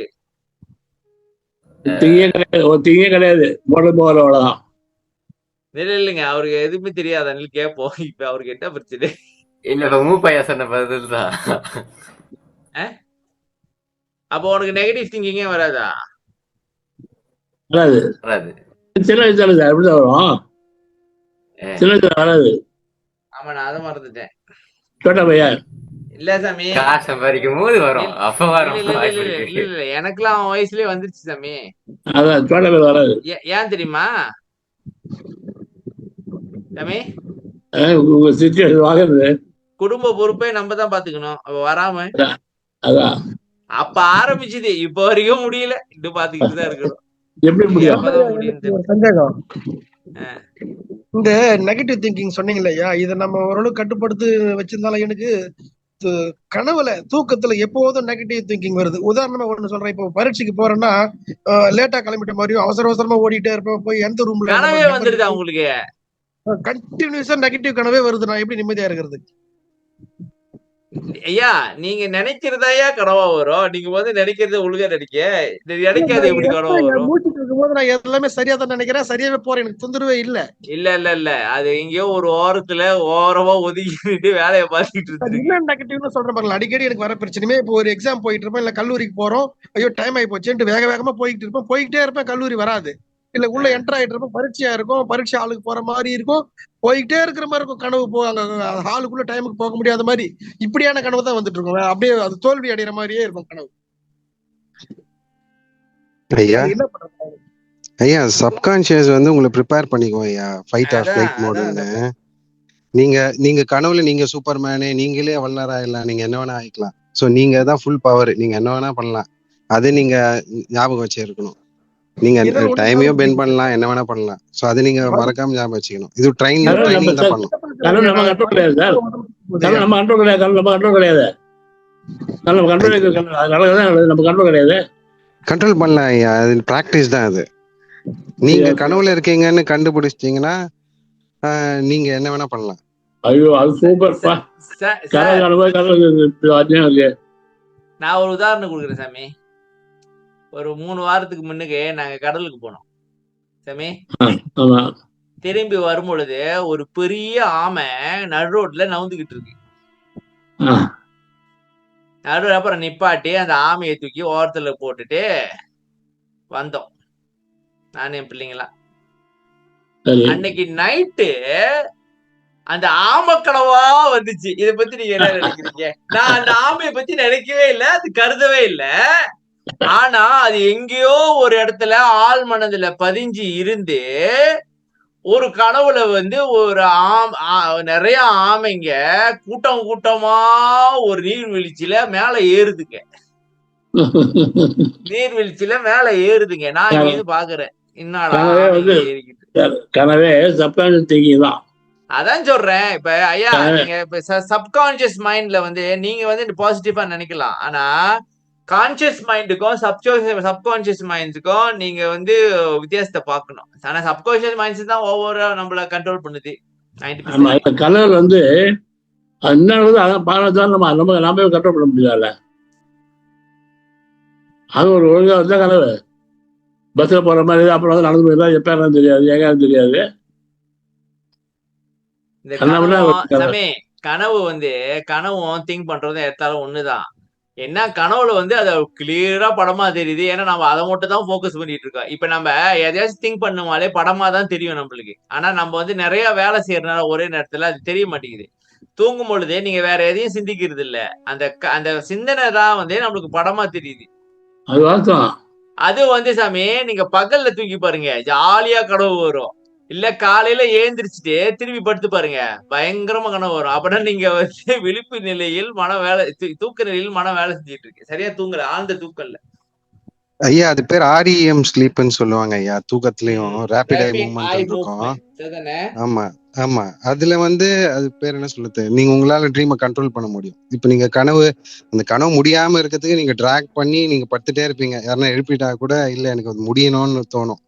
[SPEAKER 1] கிடையாது, அவ்வளவுதான்.
[SPEAKER 3] இல்லைங்க, அவருக்கு எதுவுமே தெரியாத கேட்போம். இப்ப அவருக்கு என்ன பிரச்சனை?
[SPEAKER 4] இல்ல, மூப்பையா சொன்ன பதில் தான்.
[SPEAKER 3] அப்போ உனக்கு நெகட்டிவ் திங்கிங்கே வராதா?
[SPEAKER 4] வராது.
[SPEAKER 1] சின்ன வயசுல சார் எப்படிதான் வரும்? சின்ன வயசுல வராது.
[SPEAKER 3] ஆமா, நான் அதை மறந்துட்டேன்.
[SPEAKER 1] சோட்டா பையா
[SPEAKER 3] இல்ல சாமி,
[SPEAKER 4] காசு சம்பாதிக்கும் போது வரும், அப்ப வரும்.
[SPEAKER 3] இல்ல எனக்குலாம் அவன் வயசுலயே வந்துருச்சு சாமி.
[SPEAKER 1] அதான் சோட்டா பையா வராது.
[SPEAKER 3] ஏன் தெரியுமா சாமி?
[SPEAKER 1] உங்க சிச்சுவேஷன் வாங்குறது,
[SPEAKER 3] குடும்ப பொறுப்பை நம்ம தான் பாத்துக்கணும். அவ வராம
[SPEAKER 1] அதான்
[SPEAKER 3] அப்ப ஆரம்பிச்சுது, இப்ப வரைக்கும் முடியல. இன்னும் பாத்துக்கிட்டு தான் இருக்கிறோம்.
[SPEAKER 1] எப்படி
[SPEAKER 3] இது
[SPEAKER 1] முடியும்?
[SPEAKER 3] எப்பதான் முடியும்னு
[SPEAKER 7] எனக்கு ஒரு
[SPEAKER 3] தெரியல.
[SPEAKER 7] சந்தேகம்.
[SPEAKER 3] ஆ.
[SPEAKER 7] இந்த நெகட்டிவ் திங்கிங் சொன்னீங்க இல்லையா, இதை நம்ம ஓரளவு கட்டுப்படுத்தி வச்சிருந்தாலும் எனக்கு கனவுல தூக்கத்துல எப்போதும் நெகட்டிவ் திங்கிங் வருது. உதாரணமா ஒண்ணு சொல்றேன். இப்போ பரீட்சைக்கு போறேன்னா லேட்டா கிளம்பிட்ட மாதிரியும் அவசர அவசரமா ஓடிட்டே இருப்பேன். போய் எந்த ரூம்ல
[SPEAKER 3] கனவே வந்துருதா உங்களுக்கு?
[SPEAKER 7] கண்டினியூஸா நெகட்டிவ் கனவே வருது. நான் எப்படி நிம்மதியா இருக்கிறது?
[SPEAKER 3] ஐயா, நீங்க நினைக்கிறதாயா கனவா வரும்? நீங்க வந்து நினைக்கிறத ஒழுங்கா நினைக்க, நினைக்காத எப்படி கனவா வரும்?
[SPEAKER 7] மூச்சுட்டு இருக்கும்போது நான் எல்லாமே சரியா தான் நினைக்கிறேன், சரியாவே போறேன், எனக்கு தொந்தரவே இல்ல.
[SPEAKER 3] இல்ல, அது எங்கேயோ ஒரு ஓரமா ஒதுக்கிட்டு வேலையை பார்த்துட்டு இருக்கு.
[SPEAKER 7] என்ன நெகட்டிவ்னு சொல்றேன் பாருங்க. அடிக்கடி எனக்கு வர பிரச்சனையுமே, இப்போ ஒரு எக்ஸாம் போயிட்டு இருப்பேன், இல்ல கல்லூரிக்கு போறோம், ஐயோ டைம் ஆகி போச்சுன்ட்டு வேக வேகமா போய்கிட்டே இருப்பேன், கல்லூரி வராது. இல்ல உள்ள என்டர் ஆயிட்டு இருப்போம், பரீட்சையா இருக்கும், பரீட்சை ஹாலுக்கு போற மாதிரி இருக்கும், போய்கிட்டே இருக்கிற மாதிரி இருக்கும். கனவு அங்க ஹாலுக்குள்ள டைமுக்கு போக முடியாத மாதிரி இப்படியான கனவு தான் வந்துட்டு இருக்கும். அப்படியே அது தோல்வி அடைகிற மாதிரியே இருக்கும் கனவு.
[SPEAKER 5] ஐயா
[SPEAKER 7] என்ன பண்றது?
[SPEAKER 5] ஐயா சப்கான்சியஸ் வந்து உங்களை ப்ரிப்பேர் பண்ணிக்கோ ஐயா, ஃபைட் ஆர் ஃபிளைட் மோடுன்னு. நீங்க கனவுல நீங்க சூப்பர்மேனு, நீங்களே வல்லரா இல்ல, நீங்க என்ன வேணா ஆயிக்கலாம். சோ நீங்க தான் ஃபுல் பவர், நீங்க என்ன வேணா பண்ணலாம். அது நீங்க ஞாபகம் வச்சிருக்கணும். நீங்க டைமையும் பெண்ட் பண்ணலாம், என்ன வேணா பண்ணலாம். சோ அது நீங்க மறக்காம ஞாபகம் வச்சுக்கணும். இது ட்ரைனிங் தான் பண்ணணும்.
[SPEAKER 1] கனவு நம்ம கண்ட்ரோல் கிடையாது சார். கனவு நம்ம கண்ட்ரோல் கிடையாது. நம்ம கண்ட்ரோல் கிடையாது. நம்ம கண்ட்ரோல் கிடையாது.
[SPEAKER 5] கண்ட்ரோல் பண்ணலாம் ஐயா, அது பிராக்டிஸ் தான். அது நீங்க கனவுல இருக்கீங்கன்னு கண்டுபிடிச்சிட்டீங்கன்னா நீங்க என்ன வேணா பண்ணலாம்.
[SPEAKER 1] ஐயோ அது சூப்பர்.
[SPEAKER 3] நான் ஒரு உதாரணம் கொடுக்குறேன் சாமி. ஒரு 3 வாரத்துக்கு முன்னுக்கு நாங்க கடலுக்கு போனோம் சாமி. திரும்பி வரும் பொழுது ஒரு பெரிய ஆமை நடு ரோட்ல நவுந்துகிட்டு இருக்கு. நடு அப்புறம் நிப்பாட்டி அந்த ஆமையை தூக்கி ஓரத்துல போட்டுட்டு வந்தோம், நானும் என் பிள்ளைங்களா. அன்னைக்கு நைட்டு அந்த ஆமை கனவா வந்துச்சு. இதை பத்தி நீங்க என்ன நினைக்கிறீங்க? நான் அந்த ஆமையை பத்தி நினைக்கவே இல்லை, அது கருதவே இல்லை. ஆனா அது எங்கேயோ ஒரு இடத்துல ஆள் மனதுல பதிஞ்சு இருந்து ஒரு கனவுல வந்து ஒரு நிறைய ஆமைங்க கூட்டம் கூட்டமா ஒரு நீர்வீழ்ச்சியில மேல ஏறுதுங்க. நீர்வீழ்ச்சியில மேல ஏறுதுங்க. நான் இங்க பாக்குறேன், என்னடா
[SPEAKER 1] கனவே சப்கான்ஷியஸ் திங்கிங் தான்.
[SPEAKER 3] அதான் சொல்றேன். இப்ப ஐயா, நீங்க இப்ப சப்கான்சியஸ் மைண்ட்ல வந்து நீங்க வந்து பாசிட்டிவா நினைக்கலாம். ஆனா கான்சியஸ் மைண்டுக்கும் சப்கான்சியஸ் மைண்ட்ஸுக்கும் நீங்க வந்து வித்தியாசத்தை பார்க்கணும். ஆனா சப்கான்சியஸ் மைண்ட்ஸ் தான் ஒவ்வொரு நம்மள கண்ட்ரோல் பண்ணுது.
[SPEAKER 1] கனவு வந்து நாம கண்ட்ரோல் பண்ண முடியல. அது ஒரு ஒழுங்கா வந்தா கனவு. பஸ்ல போற மாதிரி அப்புறம் வந்து நடந்து போயிருந்தா எப்ப தெரியாது, எங்க தெரியாது.
[SPEAKER 3] கனவு வந்து கனவும் திங்க் பண்றதும் எடுத்தாலும் ஒண்ணுதான். என்ன கனவுல வந்து அதை கிளியரா படமா தெரியுது. ஏன்னா நம்ம அதை மட்டும் தான் போக்கஸ் பண்ணிட்டு இருக்கோம். இப்ப நம்ம எதையாச்சும் திங்க் பண்ணுவாலே படமா தான் தெரியும் நம்மளுக்கு. ஆனா நம்ம வந்து நிறைய வேலை செய்யறதுனால ஒரே நேரத்துல அது தெரிய மாட்டேங்குது. தூங்கும் பொழுதே நீங்க வேற எதையும் சிந்திக்கிறது இல்ல, அந்த சிந்தனை தான் வந்து நம்மளுக்கு படமா தெரியுது. அது வந்து சாமி நீங்க பகல்ல தூக்கி பாருங்க, ஜாலியா கனவு வரும். இல்ல காலையில ஏந்திரிச்சுட்டு திரும்பி படுத்து பாருங்க, பயங்கரமா கனவு வரும். அப்படின்னா நீங்க வந்து விழிப்பு நிலையில் தூக்க நிலையில் மனம் வேலை செஞ்சுட்டு இருக்கு, சரியா தூங்கல, ஆழ்ந்த தூக்கம்ல.
[SPEAKER 5] ஐயா அது பேர் REM ஸ்லீப்னு சொல்லுவாங்க ஐயா. தூக்கத்திலயும் ரேபிட் ஐ மூவ்மெண்ட் இருக்கும். ஆமா ஆமா, அதுல வந்து அது பேர் என்ன சொல்லுது, நீங்க உங்களால ட்ரீமை கண்ட்ரோல் பண்ண முடியும். இப்ப நீங்க அந்த கனவு முடியாம இருக்கிறதுக்கு நீங்க டிராக் பண்ணி நீங்க படுத்துட்டே இருப்பீங்க. யாருன்னா எழுப்பிட்டா கூட இல்ல எனக்கு அது முடியணும்னு தோணும்,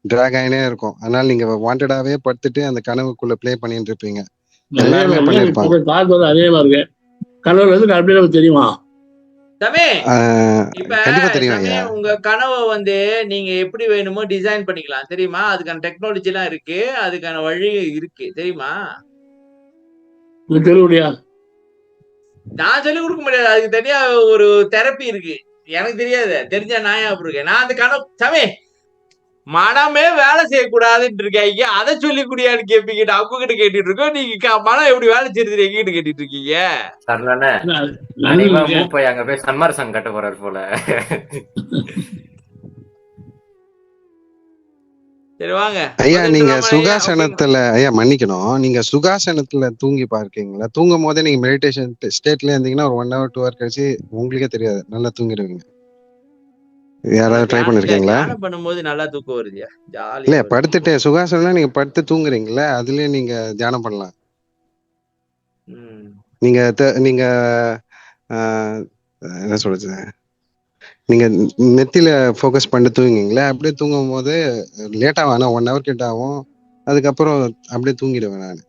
[SPEAKER 5] டிராக் ஆகினே இருக்கும். அதனால நீங்க வாண்டடாவே படுத்துட்டு அந்த கனவுக்குள்ள பிளே பண்ணிட்டு இருப்பீங்க. எல்லாருமே பண்ணிருப்பாங்க.
[SPEAKER 1] அதே மாதிரி கனவுல இருந்து தெரியுமா
[SPEAKER 3] இப்ப உங்க கனவை வந்து நீங்க எப்படி வேணுமோ டிசைன் பண்ணிக்கலாம் தெரியுமா? அதுக்கான டெக்னாலஜி எல்லாம் இருக்கு, அதுக்கான வழி இருக்கு தெரியுமா? நான் சொல்லி கொடுக்க முடியாது, அதுக்கு தனியா ஒரு தெரப்பி இருக்கு. எனக்கு தெரியாது, தெரிஞ்சா நான் அப்படி இருக்கேன். நான் அந்த கனவு மனமே வேலை செய்யக்கூடாதுன்னு இருக்காங்க, அதை சொல்லி கூடியான்னு கேட்பீங்க. அவங்க கிட்ட கேட்டுட்டு இருக்கோம், நீங்க மனம் எப்படி வேலை செய்யறது எங்கிட்ட கேட்டுட்டு இருக்கீங்க.
[SPEAKER 4] போய் அங்க போய் சன்மார் சங் கட்ட போறாரு போல.
[SPEAKER 3] சரி வாங்க
[SPEAKER 5] ஐயா நீங்க
[SPEAKER 3] கோதண்டராமன் ஐயா. ஓகேங்க.
[SPEAKER 5] சுகாசனத்துல ஐயா மன்னிக்கணும், நீங்க சுகாசனத்துல தூங்கி பார்க்கீங்களா? தூங்கும் போதே நீங்க மெடிடேஷன் ஸ்டேட்ல இருந்தீங்கன்னா ஒரு 1 hour 2 hour கழிச்சு உங்களுக்கே தெரியாது, நல்லா தூங்கிடுவீங்க. யாராவது ட்ரை
[SPEAKER 3] இல்ல
[SPEAKER 5] பண்ணிருக்கீங்களா?
[SPEAKER 3] தியானம் பண்ணும்போது நல்லா தூக்கம் வருதுயா,
[SPEAKER 5] இல்ல
[SPEAKER 3] ஜாலியா வருது.
[SPEAKER 5] படுத்துட்டு சுகாசனம் நீங்க படுத்து தூங்குறீங்களா, அதுலயே நீங்க தியானம் பண்ணலாம்.
[SPEAKER 3] ம்.
[SPEAKER 5] நீங்க நீங்க ஆஹ், என்ன சொல்றது, நீங்க நெத்தியில ஃபோக்கஸ் பண்ணிட்டு தூங்குவீங்களா, அப்படியே தூங்கும் போது லேட் ஆகும், ஆனா 1 hour கிட்ட ஆகும். அதுக்கப்புறம் அப்படியே தூங்கிடுவேன் நான்.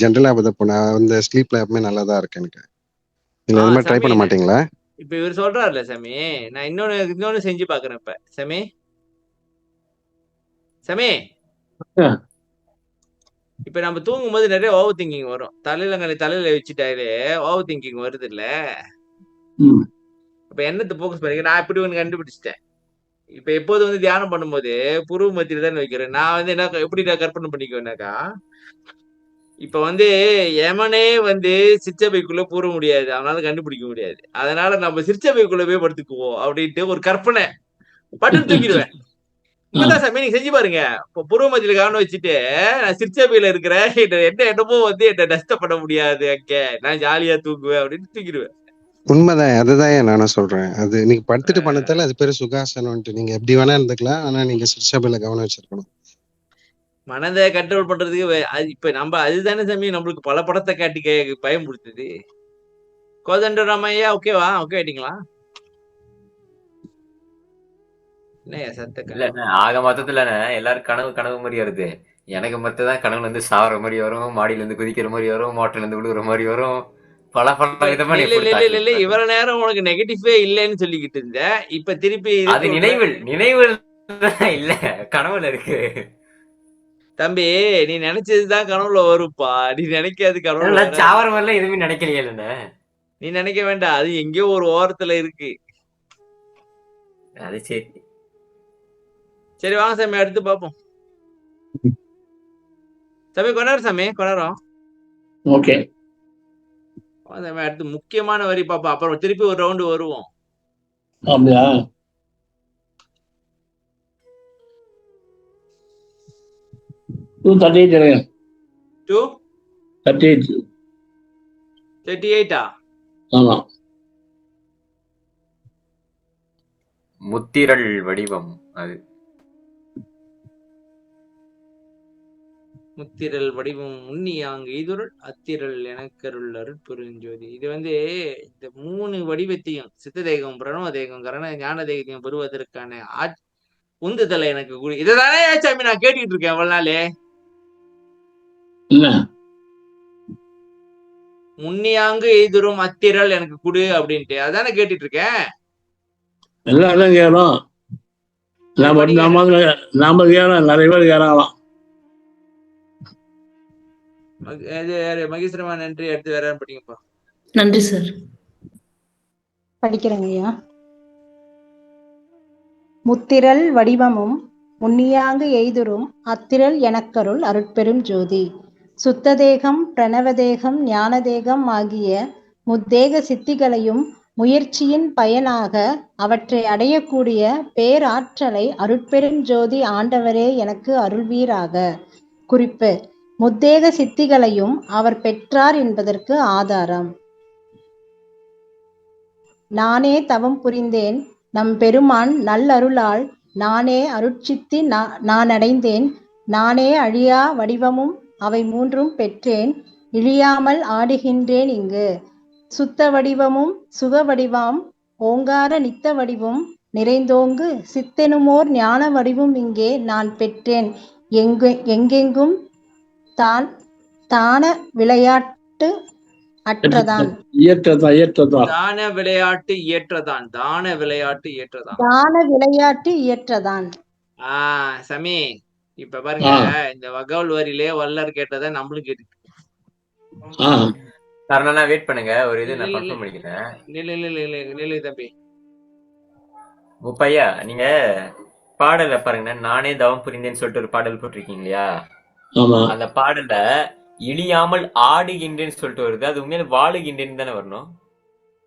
[SPEAKER 5] ஜென்ரலா நான் வந்து ஸ்லீப்ல எப்பவுமே நல்லா தான் இருக்கு எனக்கு. நீங்க அது மாதிரி ட்ரை
[SPEAKER 3] சாமி
[SPEAKER 5] பண்ண மாட்டீங்களா?
[SPEAKER 3] இப்ப இவர் சொல்றாருல்ல சாமி, நான் இன்னொன்னு செஞ்சு பாக்குறேன் இப்ப. சாமி சாமி இப்ப நம்ம தூங்கும் போது நிறைய ஓவர் திங்கிங் வரும். தலையில வச்சுட்டாலே ஓவர் திங்கிங் வருது இல்ல.
[SPEAKER 1] ம்.
[SPEAKER 3] இப்ப என்னத்தை போக்கஸ் பண்ணி நான் இப்படி ஒண்ணு கண்டுபிடிச்சிட்டேன். இப்ப எப்போது வந்து தியானம் பண்ணும்போது புருவ மத்தியில தான் வைக்கிறேன். நான் வந்து என்ன எப்படி நான் கற்பனை பண்ணிக்குவேனாக்கா, இப்ப வந்து எமனே வந்து சிற்றபைக்குள்ள பூர முடியாது, அவனால கண்டுபிடிக்க முடியாது. அதனால நம்ம சிற்றபைக்குள்ள போய் படுத்துக்குவோம் அப்படின்ட்டு ஒரு கற்பனை பட்டுன்னு தூக்கிடுவேன். இப்பதான் சாமி நீங்க செஞ்சு பாருங்க. இப்போ புருவ மத்தியில கவனம் வச்சுட்டு நான் சிற்சபையில இருக்கிறேன், என்ன என்னமோ வந்து என்ன நஷ்டம் பண்ண முடியாது, அங்க நான் ஜாலியா தூங்குவேன் அப்படின்னு தூக்கிடுவேன்.
[SPEAKER 5] உண்மைதான், அதுதான் நானும் சொல்றேன். அது நீங்க படுத்துட்டு பண்ணதால அது பேரு சுகாசனம்ட்டு. நீங்க எப்படி வேணா இருந்துக்கலாம், ஆனா நீங்க சிற்சபையில கவனம் வச்சிருக்கணும்.
[SPEAKER 3] மனதை கண்ட்ரோல் பண்றதுக்கு இப்ப நம்ம அதுதானே சாமி நம்மளுக்கு பல படத்தை காட்டி பயன்படுத்துது. கோதண்டராமையா ஓகேவா? ஓகே ஆயிட்டீங்களா? என்ன சத்த
[SPEAKER 4] இல்ல ஆக மொத்தத்துல எல்லாரும் கனவு கனவு மாதிரி வருது. எனக்கு மட்டும் தான் கனவுல இருந்து சாவற மாதிரி வரும், மாடியில இருந்து குதிக்கிற மாதிரி வரும், மோட்டர்ல இருந்து விழுகுற மாதிரி வரும். பல விதமா நீ எப்படி tackle
[SPEAKER 3] இல்ல
[SPEAKER 4] பண்ற?
[SPEAKER 3] இவ்வளவு நேரம் உனக்கு நெகட்டிவே இல்லைன்னு சொல்லிக்கிட்டு இருந்த, இப்ப திருப்பி
[SPEAKER 4] அது நினைவில் தான் இல்ல, கனவுல இருக்கு.
[SPEAKER 3] தம்பி நீ நினைச்சதுதான் கனவுல வருப்பா, நீ நினைக்காது கனவுல
[SPEAKER 4] நான்
[SPEAKER 3] வராது.
[SPEAKER 4] சாவற மாதிரிலாம் எதுவுமே நினைக்கலையே.
[SPEAKER 3] நீ நினைக்க வேண்டாம், அது எங்கேயோ ஒரு ஓரத்துல இருக்கு.
[SPEAKER 4] அது சரி.
[SPEAKER 3] சரி வாங்க சாமி அடுத்து பாப்போம். சாமி கொண்டாரு சாமி கொண்டாரோம்.
[SPEAKER 1] ஓகே.
[SPEAKER 3] சாமி அடுத்து முக்கியமான வரி பாப்போம், அப்புறம் திருப்பி ஒரு ரவுண்டு வருவோம்.
[SPEAKER 1] அப்படியா? 238 38.
[SPEAKER 3] 38
[SPEAKER 1] ஆமா.
[SPEAKER 4] முத்திரள் வடிவம் அது.
[SPEAKER 3] முத்திரல் வடிவம் உன்னியாங்கு எய்துருள் அத்திரல் எனக்கருள் அருட்பெருஞ்சோதி. இது வந்து இந்த 3 வடிவத்தையும் சித்த தேகம், பிரணவ தேகம், கரண ஞான தேகத்தையும் பெறுவதற்கான உந்துதலை எனக்கு கூடி. இதைதானே சாமி நான் கேட்டுக்கிட்டு இருக்கேன் எவ்வளவு நாளே.
[SPEAKER 1] என்ன
[SPEAKER 3] முன்னியாங்கு எய்துரும் அத்திரல் எனக்கு குடு அப்படின்ட்டு அதானே கேட்டுட்டு இருக்கேன்.
[SPEAKER 1] எல்லாம் கேட்கணும். நாம கேட்கலாம், நிறைய பேர் கேட்கலாம்.
[SPEAKER 3] மகேஸ்வரமா நன்றி. அடுத்து வேற படிங்கப்பா.
[SPEAKER 2] நன்றி சார்.
[SPEAKER 8] படிக்கிறேங்க ஐயா. முத்திரல் வடிவமும் உன்னியாங்கு எய்துரும் அத்திரல் எனக்கருள் அருட்பெரும் ஜோதி. சுத்ததேகம், பிரணவதேகம், ஞானதேகம் ஆகிய முத்தேக சித்திகளையும் முயற்சியின் பயனாக அவற்றை அடையக்கூடிய பேராற்றலை அருட்பெரும் ஜோதி ஆண்டவரே எனக்கு அருள்வீராக. குறிப்பு: முத்தேக சித்திகளையும் அவர் பெற்றார் என்பதற்கு ஆதாரம்: நானே தவம் புரிந்தேன் நம் பெருமான் நல்லருளால், நானே அருட்சித்தி நான் அடைந்தேன், நானே அழியா வடிவமும் அவை மூன்றும் பெற்றேன், இழியாமல் ஆடுகின்றேன் இங்கு. சுத்த வடிவமும் சுக வடிவாம் ஓங்கார நித்த வடிவும் நிறைந்தோங்கு சித்தெனுமோர் ஞான வடிவும் இங்கே நான் பெற்றேன், எங்கெங்கும் தான விளையாட்டு அற்றதான்.
[SPEAKER 3] தான விளையாட்டு இயற்றதான். தான விளையாட்டு இயற்றதான்.
[SPEAKER 8] தான விளையாட்டு இயற்றதான்.
[SPEAKER 3] சமி இப்ப பாருங்க, இந்த வகவல் வரியிலே வல்லர் கேட்டதை நம்மளும் கேட்டு
[SPEAKER 4] வெயிட் பண்ணுங்க, ஒரு இது நான் கன்ஃபார்ம் பண்ணிக்கிறேன்.
[SPEAKER 3] தம்பி
[SPEAKER 4] முப்பையா, நீங்க பாடல பாருங்க, நானே தவம் புரிந்தேன்னு சொல்லிட்டு ஒரு பாடல் போட்டிருக்கீங்க இல்லையா? அந்த பாடல்ல இழியாமல் ஆடுகின்றேன்னு சொல்லிட்டு வருது, அது உண்மையில வாழுகின்றேன்னு தானே வரணும்?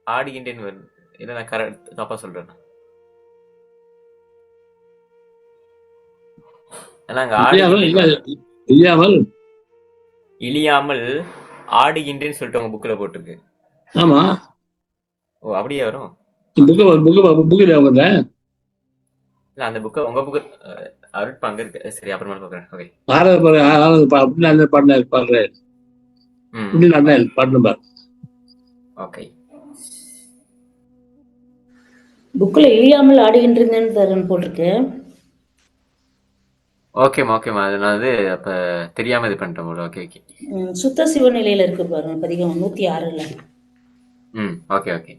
[SPEAKER 4] ஆடுகின்றேன்னு வருது. இல்ல நான் கரெக்ட் தப்பா சொல்றேன்? ஏன்னா அங்க
[SPEAKER 1] இழியாமல் இல்ல,
[SPEAKER 4] ஆடுகின்றேன்
[SPEAKER 1] இழியாமல்.
[SPEAKER 4] இழியாமல் ஆடுகின்றேன்னு சொல்லிட்டு உங்க புக்ல போட்டிருக்கு.
[SPEAKER 1] ஆமா,
[SPEAKER 4] ஓ அப்படியே வரும்.
[SPEAKER 1] புக்கு உங்கள்கிட்ட
[SPEAKER 4] இல்ல அந்த புக்கு உங்க புக்கு அருட்பாங்க இருக்கு. சரி அப்புறமா பாக்குறேன். ஓகே.
[SPEAKER 1] அப்படின்னு அந்த பாடுறாரு
[SPEAKER 4] ம்
[SPEAKER 1] அப்படின்னு அண்ணன் பாட்டு பாரு.
[SPEAKER 4] ஓகே.
[SPEAKER 2] புக்ல இழியாமல் ஆடுகின்றேன்னு தரேன் போட்டிருக்கு.
[SPEAKER 4] ஓகேம்மா ஓகேம்மா அது நான் வந்து அப்ப தெரியாம இது பண்ணிட்டேன் போல. Okay okay.
[SPEAKER 2] சுத்த சிவநிலையில இருக்கு பாருங்க, பதிகம் 106ல.
[SPEAKER 4] ம் ஓகே ஓகே.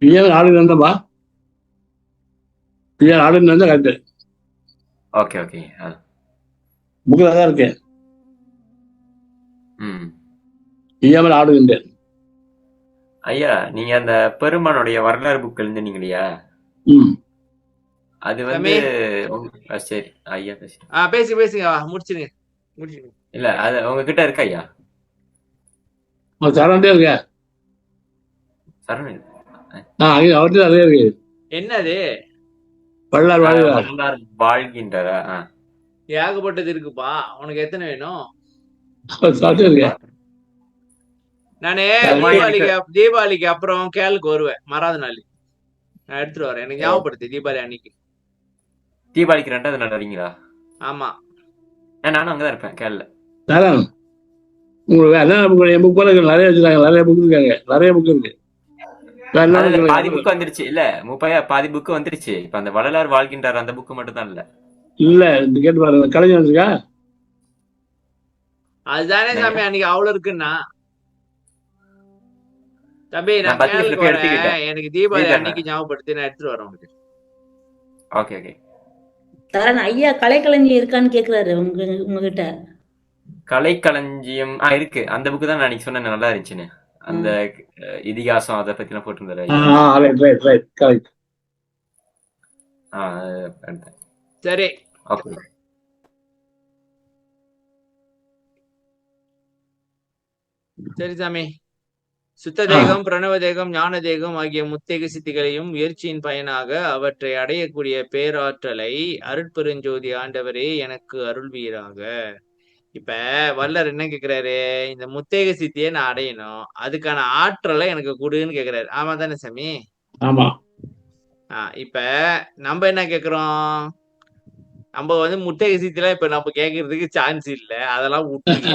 [SPEAKER 1] இழியாமல் ஆடுகிறப்பா இழியாமல் ஆடுன்னு கரெக்டு.
[SPEAKER 4] Okay okay.
[SPEAKER 1] புக்கில் தான் இருக்கு.
[SPEAKER 4] ம்
[SPEAKER 1] இழியாமல் ஆடுகின்றேன்.
[SPEAKER 4] ஐயா நீங்க அந்த பெருமானுடைய வரலாறு புக் எழுதுனீங்க இல்லையா?
[SPEAKER 1] ம்
[SPEAKER 4] அது வந்து சரி ஐயா பேசுங்க.
[SPEAKER 3] பேசுங்க முடிச்சிருங்க.
[SPEAKER 4] இல்ல அது உங்ககிட்ட இருக்கா ஐயா?
[SPEAKER 1] தரண்டே இருக்க.
[SPEAKER 4] சரவணன்
[SPEAKER 1] அவர்கிட்ட அதே இருக்கு.
[SPEAKER 3] என்னது?
[SPEAKER 1] வள்ளலார் வாழ்கிறார்.
[SPEAKER 4] வரலாறு வாழ்கின்றாரா?
[SPEAKER 3] ஏகப்பட்டது இருக்குப்பா, உனக்கு எத்தனை வேணும்?
[SPEAKER 1] இருக்கு.
[SPEAKER 3] நானே தீபாவளிக்கு அப்புறம் கேளுக்கு வருவேன், மறாத நாள் நான் எடுத்துட்டு வரேன். எனக்கு ஞாபகப்படுத்து தீபாவளி அன்னைக்கு.
[SPEAKER 4] தீபாவளிக்கு 2வது நாள் வரீங்களா?
[SPEAKER 3] ஆமா
[SPEAKER 4] நானும் அங்கதான் இருப்பேன் கேரள.
[SPEAKER 1] உங்களுக்கு என் புக் போல நிறைய வச்சிருக்காங்க, நிறைய புக் இருக்காங்க, நிறைய புக் இருக்கு.
[SPEAKER 4] பாதி புக் வந்துருச்சு இல்ல, பாதி புக் வந்துருச்சு. இப்ப அந்த வள்ளலார் வாழ்கின்றார் அந்த புக் மட்டும் தான் இல்ல.
[SPEAKER 1] இல்ல கேட்டு பாருங்க, கலைஞர் இருக்கா?
[SPEAKER 3] அதுதானே சாமி அன்னைக்கு அவ்வளவு இருக்குன்னா. தம்பி நான் கேளுக்கு வரேன், எனக்கு தீபாவளி அன்னைக்கு ஞாபகப்படுத்தி நான் எடுத்துட்டு வரேன் உங்களுக்கு.
[SPEAKER 4] Okay okay.
[SPEAKER 2] தரன் ஐயா கலைக்களஞ்சியம் இருக்கான்னு கேக்குறாரு உங்ககிட்ட.
[SPEAKER 4] கலைக்களஞ்சியம் இருக்கு. அந்த புக்கு தான் நான் அன்னைக்கு சொன்னேன் நல்லா இருந்துச்சுன்னு. அந்த இதிகாசம் அதை பத்தி எல்லாம் போட்டிருந்தாரு.
[SPEAKER 3] சரி
[SPEAKER 4] ஓகே.
[SPEAKER 3] சரி சாமி. சுத்த தேகம், பிரணவ தேகம், ஞான தேகம் ஆகிய முத்தேக சித்திகளையும் முயற்சியின் பயனாக அவற்றை அடையக்கூடிய பேராற்றலை அருட்பெருஞ்சோதி ஆண்டவரே எனக்கு அருள்வீராக. இப்ப வள்ளர் என்ன கேக்குறாரு? இந்த முத்தேக சித்தியை நான் அடையணும், அதுக்கான ஆற்றலை எனக்கு கொடுன்னு கேக்குறாரு. ஆமா தானே சாமி?
[SPEAKER 1] ஆமா.
[SPEAKER 3] இப்ப நம்ம என்ன கேக்குறோம்? நம்ம வந்து முத்தேக சித்திலாம் இப்ப நம்ம கேக்குறதுக்கு சான்ஸ் இல்ல, அதெல்லாம் விட்டுருங்க.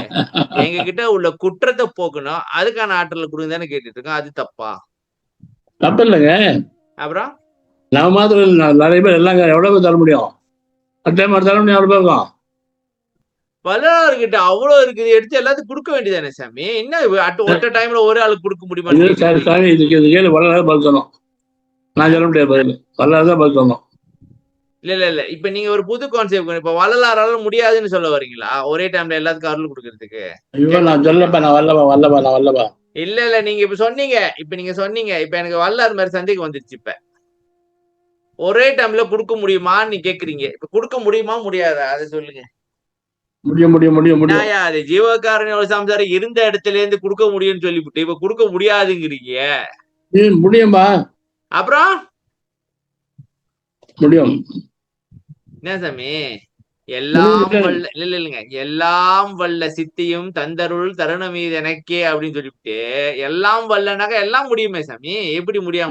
[SPEAKER 3] எங்க கிட்ட உள்ள குற்றத்தை போக்கணும், அதுக்கான ஆற்றலை கொடுங்க தானே கேட்டுட்டு இருக்கோம். அது தப்பா?
[SPEAKER 1] தப்பு இல்லைங்க.
[SPEAKER 3] அப்புறம்
[SPEAKER 1] நான் மாத்திரம் நிறைய பேர் எல்லாம் எவ்வளவு தர முடியும்? தர முடியும் எவ்வளவு பேருக்கும்?
[SPEAKER 3] வள்ளலார்கிட்ட அவ்வளவு இருக்குது, எடுத்து எல்லாத்துக்கும் கொடுக்க வேண்டியதானே சாமி? என்ன ஒற்ற டைம்ல ஒரு ஆளுக்கு கொடுக்க முடியுமா?
[SPEAKER 1] சாமி இதுக்கு கேள்வி வள்ளலார் பதில் சொன்னோம், நான் சொல்ல முடியாது. பதில் வள்ளலார் தான் பதில் சொன்னோம்.
[SPEAKER 3] இல்ல இப்ப நீங்க ஒரு புது கான்செப்ட், இப்ப வள்ளலாரால முடியாதுன்னு சொல்ல வரீங்களா ஒரே டைம்ல எல்லாத்துக்கும் அருள் கொடுக்கறதுக்கு?
[SPEAKER 1] நான் சொல்லப்பா, நான் வல்லபா.
[SPEAKER 3] இல்ல நீங்க இப்ப சொன்னீங்க, இப்ப எனக்கு வள்ளலார் மாதிரி சந்தேகம் வந்துருச்சு. இப்ப ஒரே டைம்ல கொடுக்க முடியுமான்னு நீ கேக்குறீங்க. இப்ப கொடுக்க முடியுமா முடியாதா அதை சொல்லுங்க.
[SPEAKER 1] முடியும்.
[SPEAKER 3] அது ஜீவகாரணியோட சம்சாரம் இருந்த இடத்துல இருந்து கொடுக்க முடியும்னு சொல்லிவிட்டு இப்ப கொடுக்க முடியாதுங்கிறீங்க.
[SPEAKER 1] முடியும்பா.
[SPEAKER 3] அப்புறம்
[SPEAKER 1] முடியும்
[SPEAKER 3] என்ன சாமி? எல்லாம் வல்ல சித்தியும் தந்தருள் தருண மீது எனக்கே அப்படின்னு சொல்லிவிட்டு எல்லாம் வல்லனாக்க எல்லாம் முடியுமே சாமி? எப்படி முடியாம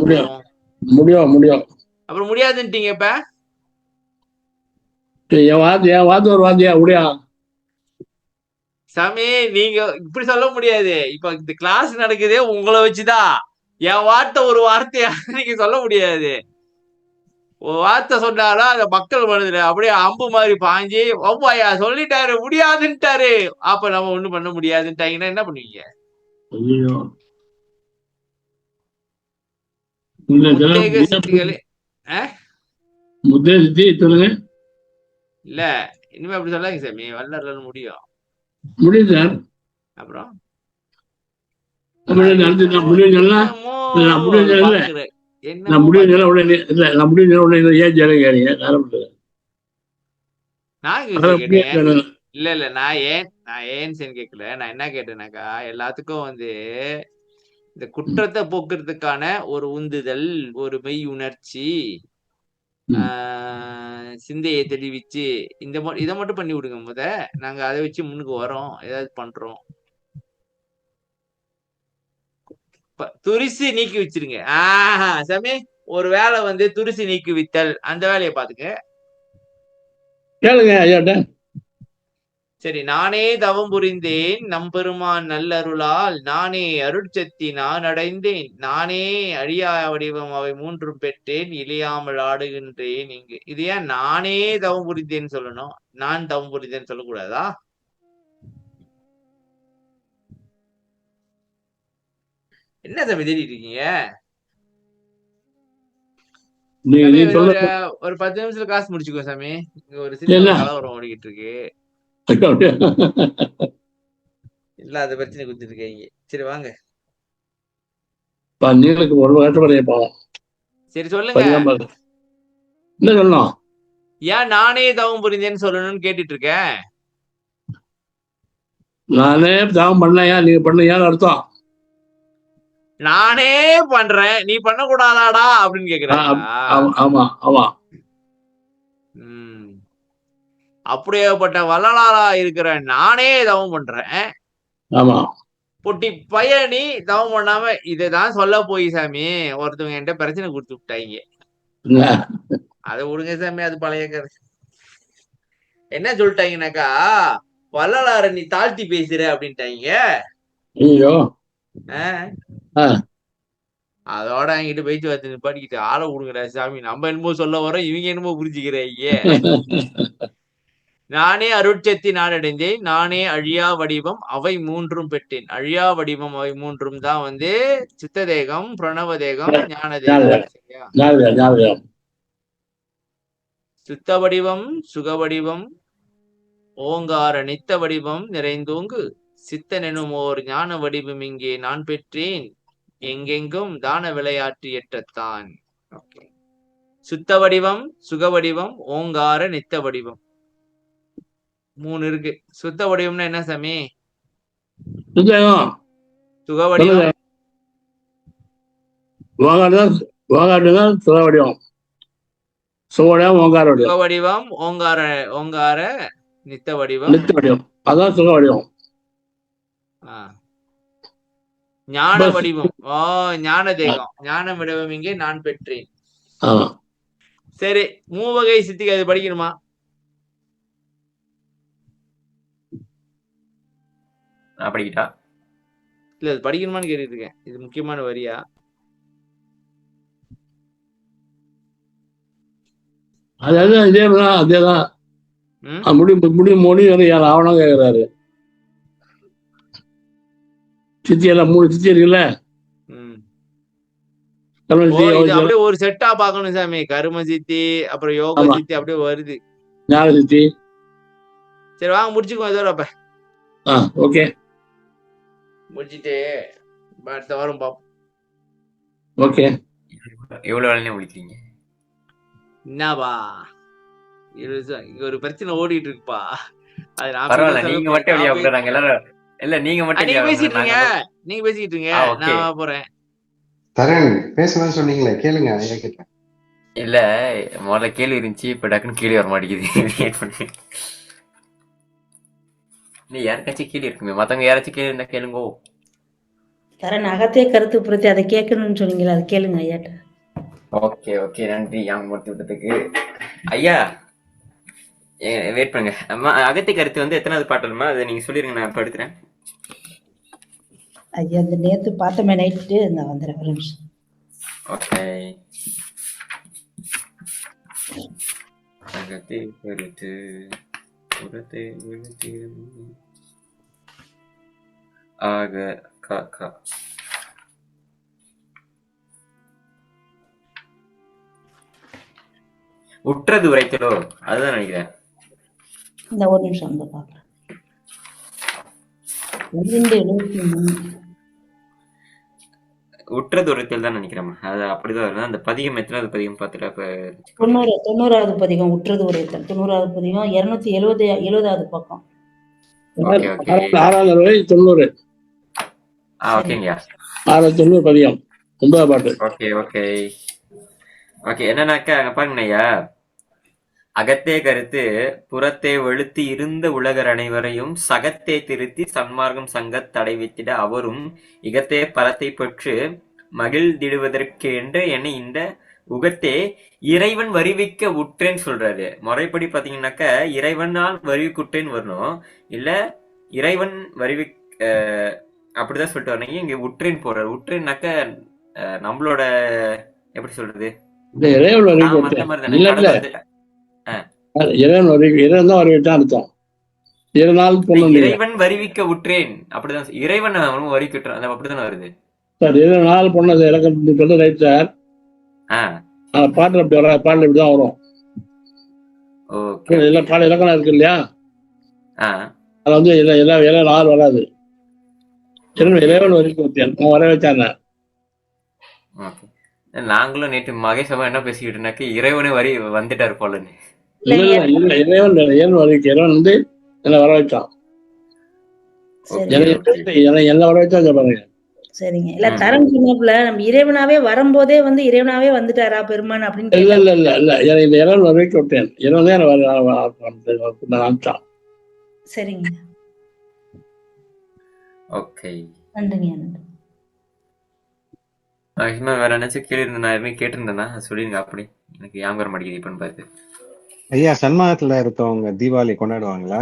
[SPEAKER 1] முடியும்.
[SPEAKER 3] அப்புறம் முடியாதுன்ட்டீங்க. இப்ப
[SPEAKER 1] என் வாத்து ஒரு வாத்தியா முடியா
[SPEAKER 3] சாமி? நீங்க இப்படி சொல்ல முடியாது. இப்ப இந்த கிளாஸ் நடக்குதே உங்களை வச்சுதான். என் வார்த்தை ஒரு வார்த்தையா நீங்க சொல்ல முடியாது. ஒரு வார்த்தை சொன்னாலும் அந்த மக்கள் மனதுல அப்படியே அம்பு மாதிரி பாஞ்சு ஒவ்வாயா சொல்லிட்டாரு முடியாதுன்ட்டாரு, அப்ப நம்ம ஒண்ணும் பண்ண முடியாதுன்ட்டாங்கன்னா என்ன பண்ணுவீங்க? இல்ல இனிமே அப்படி சொல்லாங்க சாமி, வள்ளலார்ல முடியும்.
[SPEAKER 1] சார்.
[SPEAKER 3] அப்புறம் இல்ல நான் ஏன் கேட்கல. நான் என்ன கேட்டேனாக்கா, எல்லாத்துக்கும் வந்து இந்த குற்றத்தை போக்குறதுக்கான ஒரு உந்துதல், ஒரு மெய் உணர்ச்சி, சிந்தையை தெளிவிச்சு இதை மட்டும் பண்ணி விடுங்க. நாங்க அதை வச்சு முன்னுக்கு வரோம், ஏதாவது பண்றோம். துரிசு நீக்கி வச்சிருங்க. சாமி, ஒரு வேலை வந்து துரிசு நீக்கி வித்தல், அந்த வேலையை பாத்துங்க.
[SPEAKER 1] கேளுங்க ஐயாட்ட.
[SPEAKER 3] சரி, நானே தவம் புரிந்தேன் நம்பெருமான் நல்லருளால், நானே அருட்சக்தி நான் அடைந்தேன், நானே அழியா வடிவம் அவை மூன்றும் பெற்றேன், இழியாமல் ஆடுகின்றேன் இங்கு. இது ஏன் நானே தவம் புரிந்தேன்னு சொல்லணும், நான் தவம் புரிந்தேன்னு சொல்லக்கூடாதா? என்ன சாமி தேடிட்டு இருக்கீங்க? ஒரு 10 நிமிஷத்துல காசு முடிச்சுக்கோ சாமி. இங்க ஒரு சின்ன கலவரம் ஓடிக்கிட்டு இருக்கு, இல்லாத பிரச்சனை கொடுத்துட்டு இருக்கீங்க. சரி வாங்க. சரி சொல்லுங்க,
[SPEAKER 1] என்ன சொல்லணும்?
[SPEAKER 3] ஏன் நானே தவம் புரிந்தேன்னு சொல்லணும்னு கேட்டுட்டு இருக்கேன்.
[SPEAKER 1] நானே தவம் பண்ணையா, நீங்க பண்ணையா அர்த்தம்.
[SPEAKER 3] நானே பண்றேன், நீ பண்ண கூடாதாடா அப்படின்னு கேக்குறாங்க.
[SPEAKER 1] ஆமா ஆமா.
[SPEAKER 3] அப்படியேப்பட்ட வள்ளலாரா இருக்கிற நானே தவம் பண்றேன்.
[SPEAKER 1] ஆமா.
[SPEAKER 3] பொட்டி பயணி தவம் பண்ணாம இதைதான் சொல்ல போய் சாமி ஒருத்தவங்க என்கிட்ட பிரச்சனை கொடுத்து விட்டாங்க. அதை விடுங்க சாமி, அது பழைய கதை. என்ன சொல்லிட்டாங்கன்னாக்கா, வள்ளலார நீ தாழ்த்தி பேசுற அப்படின்ட்டாங்க. அதோட என்கிட்ட பேச்சு வார்த்தை படிக்கிட்டு ஆளை விடுங்கடா சாமி, நம்ம என்னமோ சொல்ல வரோம், இவங்க என்னமோ புரிஞ்சுக்கிறாங்க. நானே அருட்சக்தி நான் அடைந்தேன், நானே அழியா வடிவம் அவை மூன்றும் பெற்றேன். அழியா வடிவம் அவை மூன்றும் தான் வந்து சித்த தேகம், பிரணவ தேகம், ஞான தேகம். சுத்த வடிவம், சுக வடிவம், ஓங்கார நித்த வடிவம் நிறைந்தோங்கு, சித்தன் எனும் ஓர் ஞான வடிவம் இங்கே நான் பெற்றேன், எங்கெங்கும் தான விளையாட்டு எட்டத்தான். சுத்த வடிவம், சுக வடிவம், ஓங்கார நித்த வடிவம், 3 இருக்கு. சுத்த வடிவம்னா என்ன சாமி? சுக வடிவம்,
[SPEAKER 1] சுக
[SPEAKER 3] வடிவம், ஓங்கார நித்த வடிவம்,
[SPEAKER 1] அதான் சுக வடிவம்.
[SPEAKER 3] ஞான வடிவம், ஞான தேகம், ஞான வடிவம் இங்கே நான் பெற்றேன். சரி, மூவகை சித்திக்கு அது படிக்கணுமா?
[SPEAKER 4] படிக்கிட்டா
[SPEAKER 3] இல்ல, அது படிக்கணுமான்னு கேட்டுட்டு இருக்கேன். இது முக்கியமான வரியா?
[SPEAKER 1] அதேதான் முடிவு ஆவணம் கேக்குறாரு. சித்தி எல்லாம் 3 சித்தி இருக்குல்ல,
[SPEAKER 3] அப்படியே ஒரு செட்டா பாக்கணும் சாமி. கரும சித்தி, அப்புறம் யோக சித்தி அப்படியே வருது,
[SPEAKER 1] ஞான சித்தி.
[SPEAKER 3] சரி வாங்க முடிச்சுக்கோ. இதோட அப்ப
[SPEAKER 1] ஓகே,
[SPEAKER 3] முடிச்சுட்டு அடுத்த வாரம் பாப்போம்.
[SPEAKER 1] ஓகே.
[SPEAKER 4] எவ்வளவு வேலையை முடிக்கிறீங்க?
[SPEAKER 3] என்னப்பா, இங்க ஒரு பிரச்சனை ஓடிட்டு இருக்குப்பா. அது
[SPEAKER 4] பரவாயில்ல, நீங்க மட்டும் வெளியே விடுறாங்க எல்லாரும். இல்ல, நீங்க மட்டும்
[SPEAKER 3] நீங்க பேசிட்டு இருங்க, நான் போறேன்.
[SPEAKER 5] தரேன் பேசணும்னு சொன்னீங்களே, கேளுங்க.
[SPEAKER 4] இல்ல, முதல்ல கேள்வி இருந்துச்சு, இப்ப டக்குன்னு கேள்வி வர மாட்டேங்குது. நீ யாருக்காச்சும் கேள்வி இருக்குமே, மத்தவங்க யாராச்சும் கேள்வி இருந்தா கேளுங்கோ.
[SPEAKER 2] தரேன், அகத்தே கருத்து புறத்தி அதை கேட்கணும்னு சொன்னீங்களா, அதை கேளுங்க ஐயாட்ட.
[SPEAKER 4] ஓகே ஓகே, நன்றி யாங்க முடித்து விட்டதுக்கு. ஐயா வெயிட் பண்ணுங்க. அகத்திய கருத்து வந்து எத்தனாவது பாட்டுமா, அதை நீங்க சொல்லிருங்க, நான் படுத்துறேன்.
[SPEAKER 2] ஐயா, இந்த நேத்து பார்த்தமே நைட்டு நான் வந்துடுறேன், ஒரு நிமிஷம்.
[SPEAKER 4] ஓகே. அகத்திய கருத்து புறத்தை ஆக காக்கா. உற்றது உரைத்தலோ, அதுதான் நினைக்கிறேன்.
[SPEAKER 2] இந்த ஒரு நிமிஷம் வந்து பாக்குறேன். 273
[SPEAKER 4] உற்றது உரைத்தல் தான் நினைக்கிறேன். அது அப்படிதான் வருது. அந்த பதிகம் எத்தனாவது பதிகம் பார்த்துட்டா? இப்ப
[SPEAKER 2] 90வது பதிகம் உற்றது உரைத்தல், 90வது பதிகம், 270வது பக்கம்.
[SPEAKER 1] 690.
[SPEAKER 4] ஓகேங்கய்யா.
[SPEAKER 1] 690 பதியம் 9 பாட்டு.
[SPEAKER 4] Okay okay okay. என்னன்னாக்கா அங்க பாருங்கய்யா, அகத்தே கருத்து புறத்தே வெளுத்து இருந்த உலகர் அனைவரையும் சகத்தே திருத்தி சன்மார்க்கம் சங்கத் தடைவித்திட அவரும் இகத்தே பரத்தை பெற்று மகிழ்ந்திடுவதற்கென்று என்ன இந்த உகத்தே இறைவன் வருவிக்க உற்றேன்னு சொல்றாரு. முறைப்படி பாத்தீங்கன்னாக்க இறைவனால் வருவிக்குற்றேன்னு வரணும், இல்ல இறைவன் அப்படிதான் சொல்லிட்டு வரீங்க. இங்க உற்றேன் போறாரு. உற்றேன்னாக்க நம்மளோட எப்படி சொல்றது,
[SPEAKER 1] இறைவன் தான் வரவிட்டான் அர்த்தம்.
[SPEAKER 4] இறைவன் வருவிக்க உற்றேன் அப்படிதான், இறைவன் வருவிக்கிட்டான் அப்படித்தானே வருது
[SPEAKER 1] சார். 2 நாள் பொண்ணு இலக்கணம் ரைட் சார். பாட்டுல அப்படி வர, பாட்டுல இப்படிதான் வரும். பாட இலக்கணம் இருக்கு இல்லையா, அதுல வந்து எல்லாம் நாள் வராது. இறைவன் வரைக்கும் வர வச்சாங்க.
[SPEAKER 4] நாங்களும் நேற்று மகேஷமா என்ன பேசிக்கிட்டு இருந்தாக்க இறைவனே வரி வந்துட்டாரு போலன்னு.
[SPEAKER 1] இறைவன் வந்து என்ன வர வச்சான், என்ன வர வச்சா பாருங்க.
[SPEAKER 2] சரிங்க. இல்ல தரம் சொன்னாப்புல நம்ம இறைவனாவே வரும்போதே வந்து இறைவனாவே வந்துட்டாரா பெருமான் அப்படின்னு.
[SPEAKER 1] இல்ல இல்ல இல்ல இல்ல இந்த இறைவன் வர வைக்க விட்டேன். இறைவன் தான் அனுப்பிச்சான்.
[SPEAKER 2] சரிங்க.
[SPEAKER 4] ஓகே,
[SPEAKER 2] நன்றிங்க.
[SPEAKER 4] வேற நினைச்சு கேள்வி இருந்தேன், நான் எதுவுமே கேட்டிருந்தேன்னா சொல்லிருங்க. அப்படி எனக்கு ஞாபகம் வர மாட்டேங்குது இப்பன்னு பார்த்து.
[SPEAKER 5] ஐயா, சன்மார்க்கத்துல இருக்கவங்க தீபாவளி கொண்டாடுவாங்களா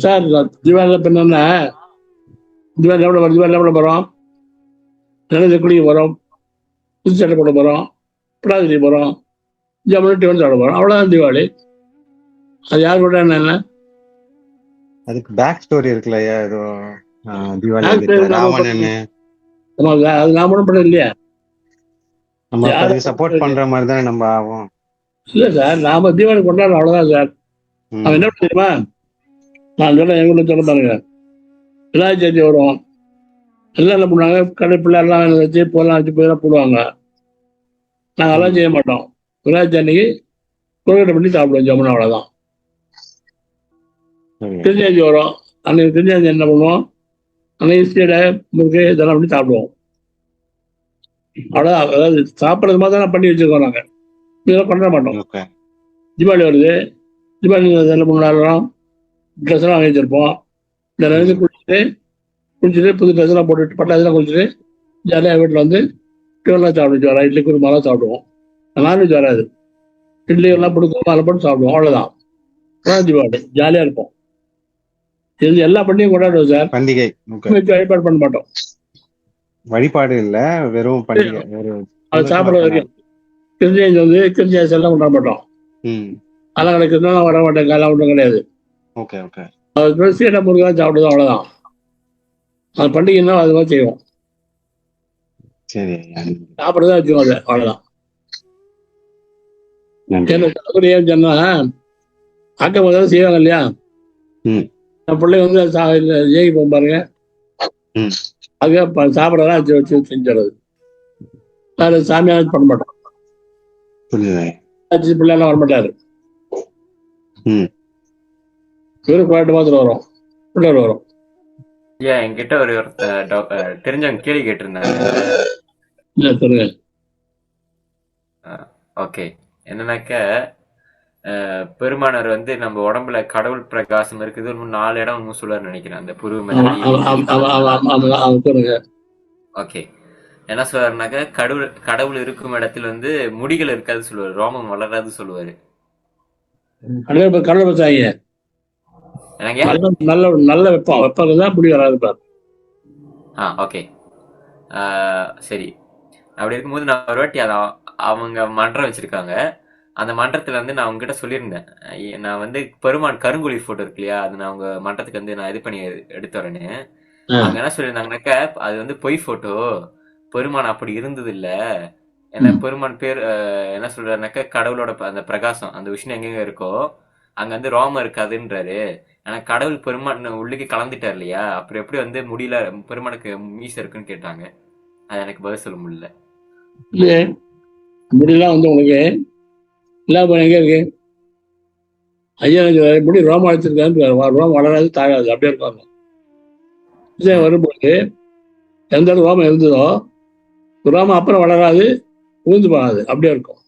[SPEAKER 1] சார்? தீபாவளி என்னன்னா, தீபாவளி எவ்வளவு போறோம், நிலத்தை குளிக்க போறோம், புது சட்டை போட போறோம், படாதிரி போறோம், ஜம்முன்னு டிஃபன் சாப்பிட போறோம், அவ்வளவுதான் தீபாவளி. அது யார் கூட என்ன,
[SPEAKER 5] அதுக்கு பேக் ஸ்டோரி இருக்குல்ல ஐயா, ஏதோ தீபாவளி ராவணன்,
[SPEAKER 1] அது நாம ஒன்றும் பண்ண இல்லையா,
[SPEAKER 5] நம்ம சப்போர்ட் பண்ற மாதிரி தானே நம்ம ஆகும்.
[SPEAKER 1] இல்ல சார், நாம தீபாவளி கொண்டாடுறோம் அவ்வளவுதான் சார். அவன் என்ன தெரியுமா, நான் சொல்ல எங்க ஊர்ல சொல்ல பாருங்க, விநாயகர் சதுர்த்தி வரும், எல்லாம் என்ன பண்ணுவாங்க, கடை பிள்ளை எல்லாம் வச்சு போலாம் வச்சு போயெல்லாம் போடுவாங்க. நாங்கள் அதெல்லாம் செய்ய மாட்டோம். விநாயகர் சதுர்த்திக்கு கொள்கட்டை பண்ணி சாப்பிடுவோம், ஜம்முன்னு, அவ்வளவுதான். திருஞ்சாஞ்சி வரும், அன்னைக்கு திருஞ்சாஞ்சி என்ன பண்ணுவோம், அன்னைக்கு சீடை முறுக்கு இதெல்லாம் பண்ணி சாப்பிடுவோம், அவ்வளோதான். அதாவது சாப்பிட்றது மாதிரி தான் பண்ணி வச்சிருக்கோம் நாங்கள், இதெல்லாம் கொண்டாட மாட்டோம். தீபாவளி வருது, தீபாவளி என்ன பண்ணாலும் ட்ரெஸ் எல்லாம் வாங்கி வச்சிருப்போம். இந்த நினைச்சு குளிச்சுட்டு புது ட்ரெஸ் எல்லாம் போட்டுட்டு பட்டாசுலாம் குளிச்சுட்டு ஜாலியாக வீட்டில் வந்து டிஃபன்லாம் சாப்பிடுச்சு வரோம். இட்லி குருமாலாம் சாப்பிடுவோம். நான்வெஜ் வராது, இட்லி எல்லாம் போட்டு குருமாலாம் போட்டு சாப்பிடுவோம், அவ்வளோதான். தீபாவளி ஜாலியாக இருப்போம். இது எல்லா பண்டிகையும் கொண்டாடுவோம் சார்.
[SPEAKER 5] பண்டிகை
[SPEAKER 1] வழிபாடு பண்ண மாட்டோம்.
[SPEAKER 5] வழிபாடு இல்ல, வெறும் பண்டிகை.
[SPEAKER 1] அது சாப்பிட்ற வரைக்கும் கிருஞ்சாயி வந்து கிருஞ்சாயி எல்லாம் கொண்டாட மாட்டோம். அதெல்லாம் கிடைக்குதுன்னா நான் வர மாட்டேன், எல்லாம் ஒன்றும் கிடையாது. அது சீடை முருகா சாப்பிடுவோம், அவ்வளோதான். அது பண்டிகைன்னா அது மாதிரி செய்வோம். சாப்பிட்றதா வச்சுக்கோங்க, அது அவ்வளோதான். ஏன் சொன்னா ஆக்கம் போதாவது செய்வாங்க இல்லையா, என் பிள்ளை வந்து ஏகி போகும் பாருங்க, அதுக்காக சாப்பிட்றதா வச்சு செஞ்சுறது. வேறு சாமியாக பண்ண மாட்டோம். பிள்ளைலாம் வரமாட்டாரு, வெறும் கோயிட்டு மாத்திரம் வரும், பிள்ளைகள் வரும்.
[SPEAKER 4] என்கிட்ட ஒரு தெரிஞ்சவங்க கேள்வி கேட்டிருந்தாங்க. ஓகே, என்னன்னாக்க பெருமானார் வந்து நம்ம உடம்புல கடவுள் பிரகாசம் இருக்குது, இன்னும் 4 இடம் சொல்லுவார் நினைக்கிறேன், அந்த புருவ. ஓகே, என்ன சொல்றாருனாக்க கடவுள் இருக்கும் இடத்துல வந்து முடிகள் இருக்காது சொல்லுவாரு, ரோமம் வளராது சொல்லுவாரு.
[SPEAKER 1] நல்ல வெப்பம் தான் முடி வராது.
[SPEAKER 4] ஓகே, சரி. அப்படி இருக்கும்போது நான் ஒரு வாட்டி அவங்க மன்றம் வச்சிருக்காங்க, அந்த மன்றத்துல வந்து நான் அவங்க கிட்ட சொல்லியிருந்தேன், நான் வந்து பெருமான் கருங்குழி போட்டோ இருக்கு இல்லையா, அது நான் அவங்க மன்றத்துக்கு வந்து நான் இது பண்ணி எடுத்து வரேன்னு. அவங்க என்ன சொல்லியிருந்தாங்கன்னாக்க அது வந்து பொய் போட்டோ, பெருமான் அப்படி இருந்தது இல்ல. ஏன்னா பெருமான் பேர் என்ன சொல்றாருனாக்க கடவுளோட அந்த பிரகாசம், அந்த விஷயம் எங்கெங்க இருக்கோ அங்க வந்து ரோமம் இருக்காதுன்றாரு. ஆனா கடவுள் பெருமான் உள்ளுக்கு கலந்துட்டார் இல்லையா, அப்புறம் எப்படி வந்து முடியல பெருமானுக்கு மீச இருக்குன்னு கேட்டாங்க. அது எனக்கு பதில் சொல்ல முடியல.
[SPEAKER 1] முடியலாம் வந்து உங்களுக்கு எல்லாம் எங்க இருக்கு, ஐயா முடி ரோமம் அழைச்சிருக்காரு, ரோமம் வளராது தாழாது, அப்படியே இருப்பாங்க. விவசாயம் வரும்போது எந்த ரோமம் இருந்ததோ ரோமம் அப்புறம் வளராது, ஊந்து போகாது, அப்படியே இருக்கும்.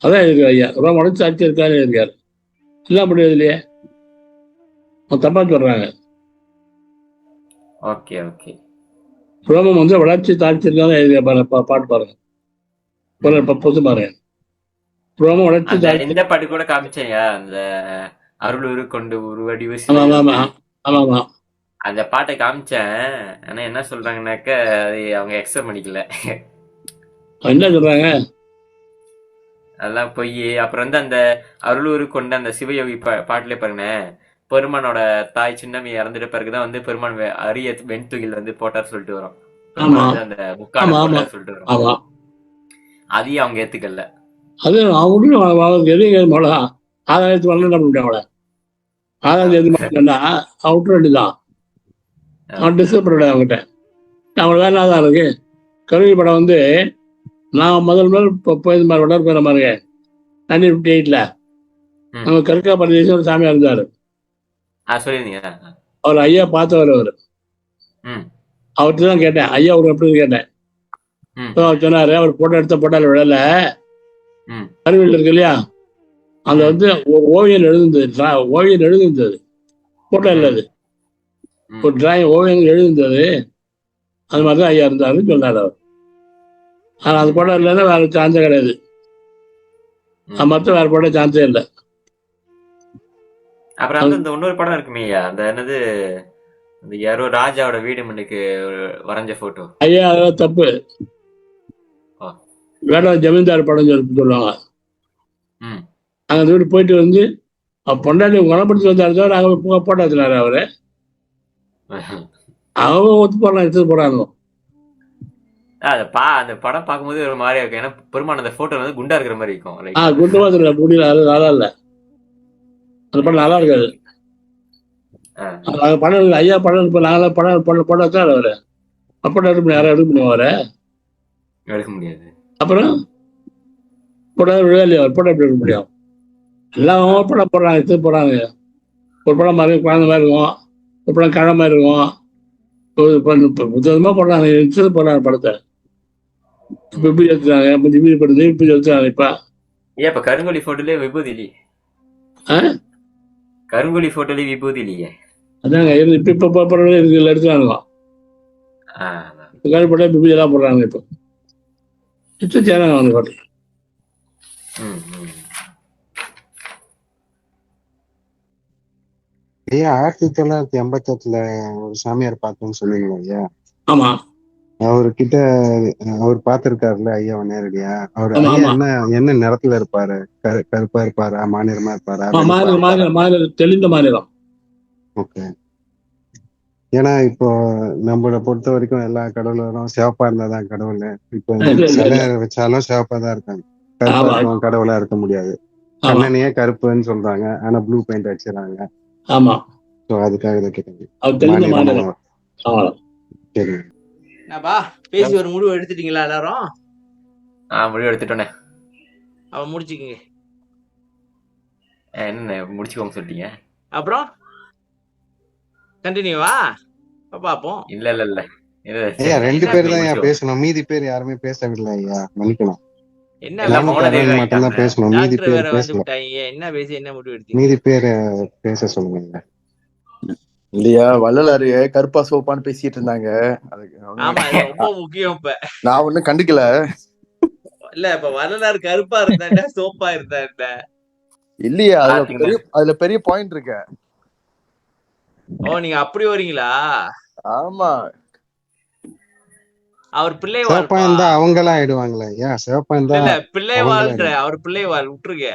[SPEAKER 1] அதான் இருக்கு ஐயா. ரோமம் உடச்சு சாட்சி இருக்காரு இருக்காரு. எல்லாம் முடியாது இல்லையே, தப்பா சொல்றாங்க.
[SPEAKER 4] Okay okay.
[SPEAKER 1] ரோமம் வந்து வளர்ச்சி தாழ்ச்சி இருக்காங்க பாட்டு பாருங்க, பொது பாருங்க. ரோமம் வளர்ச்சி
[SPEAKER 4] அந்த
[SPEAKER 1] தாழ்ச்சி.
[SPEAKER 4] இந்த பாட்டு கூட காமிச்சேயா, அந்த அருள் கொண்டு உருவடிவு
[SPEAKER 1] ஆமா.
[SPEAKER 4] அந்த பாட்டை காமிச்சேன். ஆனா என்ன சொல்றாங்கன்னாக்க அது அவங்க எக்ஸப்ட் பண்ணிக்கல.
[SPEAKER 1] என்ன சொல்றாங்க?
[SPEAKER 4] அதெல்லாம் பொய். அப்புறம் வந்து அந்த அருளூர் கொண்ட அந்த சிவயோகி பாட்டுல பாருங்க, பெருமானோட தாய் சின்னமி இறந்துட்ட பிறகுதான் வந்து பெருமான் அரிய வெண்துகில் வந்து போட்டார் சொல்லிட்டு வரும். அந்த முக்கால போட்டார் சொல்லிட்டு வரும். அதையும் அவங்க ஏத்துக்கல.
[SPEAKER 1] அது அவங்களும் எதையும் போல ஆதாயத்து வரல முடியும். அவளை ஆதாயத்து எது மாட்டா அவுட்டு வேண்டிதான். அவன் டிஸ்டர்ப் பண்ண அவங்ககிட்ட. அவங்கள வேலை தான் இருக்கு. கருவி படம் வந்து நான் முதல் போயிருந்த மாதிரி வளர் போயிற மாதிரிங்க 1958 நம்ம கருக்கா பரதேசம் ஒரு சாமியா இருந்தாரு. அவர் ஐயா பார்த்தவர். அவர்கிட்ட தான் கேட்டேன், ஐயா அவர் எப்படின்னு கேட்டேன். அவர் சொன்னாரு, அவர் போட்டோ எடுத்த போட்டால விடல, கருவியில் இருக்கு இல்லையா, அந்த வந்து ஓவியம் எழுதுந்தது போட்டோ இல்லாது, ஒரு டிராயிங் ஓவியம் எழுதுந்தது. அது மாதிரிதான் ஐயா இருந்தாருன்னு சொன்னார் அவர். ஆனா அது போட்டோ இல்லைன்னா வேற சான்ஸே கிடையாது. மற்ற வேற போட்டோ சான்ஸே இல்லை.
[SPEAKER 4] அப்புறம் அந்த இன்னொரு படம் இருக்குமே அந்த என்னது, இந்த யாரோ ராஜாவோட வீடு முன்னுக்கு வரைஞ்ச போட்டோ.
[SPEAKER 1] ஐயா அதெல்லாம் தப்பு. வேற ஜமீன்தார் படம் சொல்லுவாங்க. அங்க வீடு போயிட்டு வந்து பொண்டாட்டி குணப்படுத்தி வந்தாரு தவிர அங்க போட்டோ எடுத்துனாரு அவரு. அவங்க ஒத்து போடலாம், எடுத்து போறாங்க.
[SPEAKER 4] அந்த படம் பார்க்கும்போது ஒரு மாதிரியா இருக்கும். ஏன்னா பெருமான் அந்த போட்டோ வந்து குண்டா இருக்கிற மாதிரி இருக்கும்.
[SPEAKER 1] குண்டமா தெரியல, முடியல, அது நல்லா இல்ல. அந்த படம் நல்லா இருக்காது. படம் ஐயா படம் இப்ப நாங்களாம் படம் தான் அவரு அப்படம் எடுக்க யாரும் எடுக்க முடியும், அவரை
[SPEAKER 4] எடுக்க முடியாது.
[SPEAKER 1] அப்புறம் படம் விழாலையா அவர் படம் எப்படி எடுக்க முடியும்? எல்லாம் படம் போடுறாங்க, எடுத்து போடுறாங்க. ஒரு படம் மாதிரி குழந்தை மாதிரி இருக்கும், ஒரு படம் கிழமை மாதிரி இருக்கும். புத்தகமா போடுறாங்க, எடுத்து போடுறாங்க படத்தை. இப்ப எப்படி எடுத்துறாங்க, விபூதி படுது, இப்படி எடுத்துறாங்க.
[SPEAKER 4] இப்ப கருங்கொலி போட்டோலயே விபூதி இல்லையே. கருங்கொலி போட்டோலயே விபூதி இல்லையே. அதாங்க
[SPEAKER 1] இப்ப போடுறது இதுல எடுத்துறாங்க. கருப்பட விபூதி எல்லாம் போடுறாங்க. இப்போ சேனங்க வந்து பாட்டு.
[SPEAKER 5] ஐயா 1988 ஒரு சாமியார் பார்த்தோம்னு சொல்லுவீங்க ஐயா.
[SPEAKER 1] ஆமா,
[SPEAKER 5] அவர்கிட்ட அவர் பார்த்திருக்காருல்ல ஐயாவை நேரடியா. அவர் ஐயா என்ன நிறத்துல இருப்பாரு? கருப்பா இருப்பாரா, மாநிலமா இருப்பாரா?
[SPEAKER 1] தெளிந்த மாநிலம்.
[SPEAKER 5] ஓகே. ஏன்னா இப்போ நம்மளை பொறுத்த வரைக்கும் எல்லா கடவுளும் சிவப்பா இருந்தாதான் கடவுள். இப்போ சிலை வச்சாலும் சிவப்பா தான் இருக்காங்க. கருப்பா இருக்கவங்க கடவுளா இருக்க முடியாது. கண்ணனையே கருப்புன்னு சொல்றாங்க, ஆனா ப்ளூ பெயிண்ட் அடிச்சிடறாங்க.
[SPEAKER 1] ஆமா,
[SPEAKER 5] அதுக்காக இதை கேட்குறேன். சரி,
[SPEAKER 3] பேசி ஒரு முடிவு எடுத்துட்டீங்களா எல்லாரும்?
[SPEAKER 4] முடிவு எடுத்துட்டோன்னே.
[SPEAKER 3] அவன் முடிச்சுக்கங்க.
[SPEAKER 4] என்ன முடிச்சுக்கோங்க சொல்லிட்டீங்க?
[SPEAKER 3] அப்புறம் கண்டினியூவா பாப்போம்.
[SPEAKER 4] இல்ல
[SPEAKER 5] ஐயா 2 பேர் தான் பேசணும், மீதி பேர் யாருமே பேசவில்லை ஐயா, மன்னிக்கணும். மட்டும்தான் பேசணும், மீதி பேர் பேசல.
[SPEAKER 3] என்ன பேசி என்ன முடிவு எடுத்தீங்க?
[SPEAKER 5] மீதி பேர் பேச சொல்லுங்க.
[SPEAKER 9] இல்லையா, வள்ளலாரு கருப்பா சோப்பான்னு பேசிட்டு இருந்தாங்க.
[SPEAKER 3] ரொம்ப முக்கியம். இப்ப
[SPEAKER 9] நான் ஒண்ணும் கண்டுக்கல.
[SPEAKER 3] இல்ல இப்ப வள்ளலாரு கருப்பா இருந்தா சோப்பா இருந்தா
[SPEAKER 9] இல்லையா, அதுல பெரிய பாயிண்ட் இருக்கு.
[SPEAKER 3] நீங்க அப்படி வரீங்களா?
[SPEAKER 9] ஆமா,
[SPEAKER 3] அவர் பிள்ளைவாள்
[SPEAKER 5] அவங்களா ஆயிடுவாங்களா?
[SPEAKER 3] பிள்ளைவாள்ன்ற அவர் பிள்ளைவாள் விட்டுருங்க.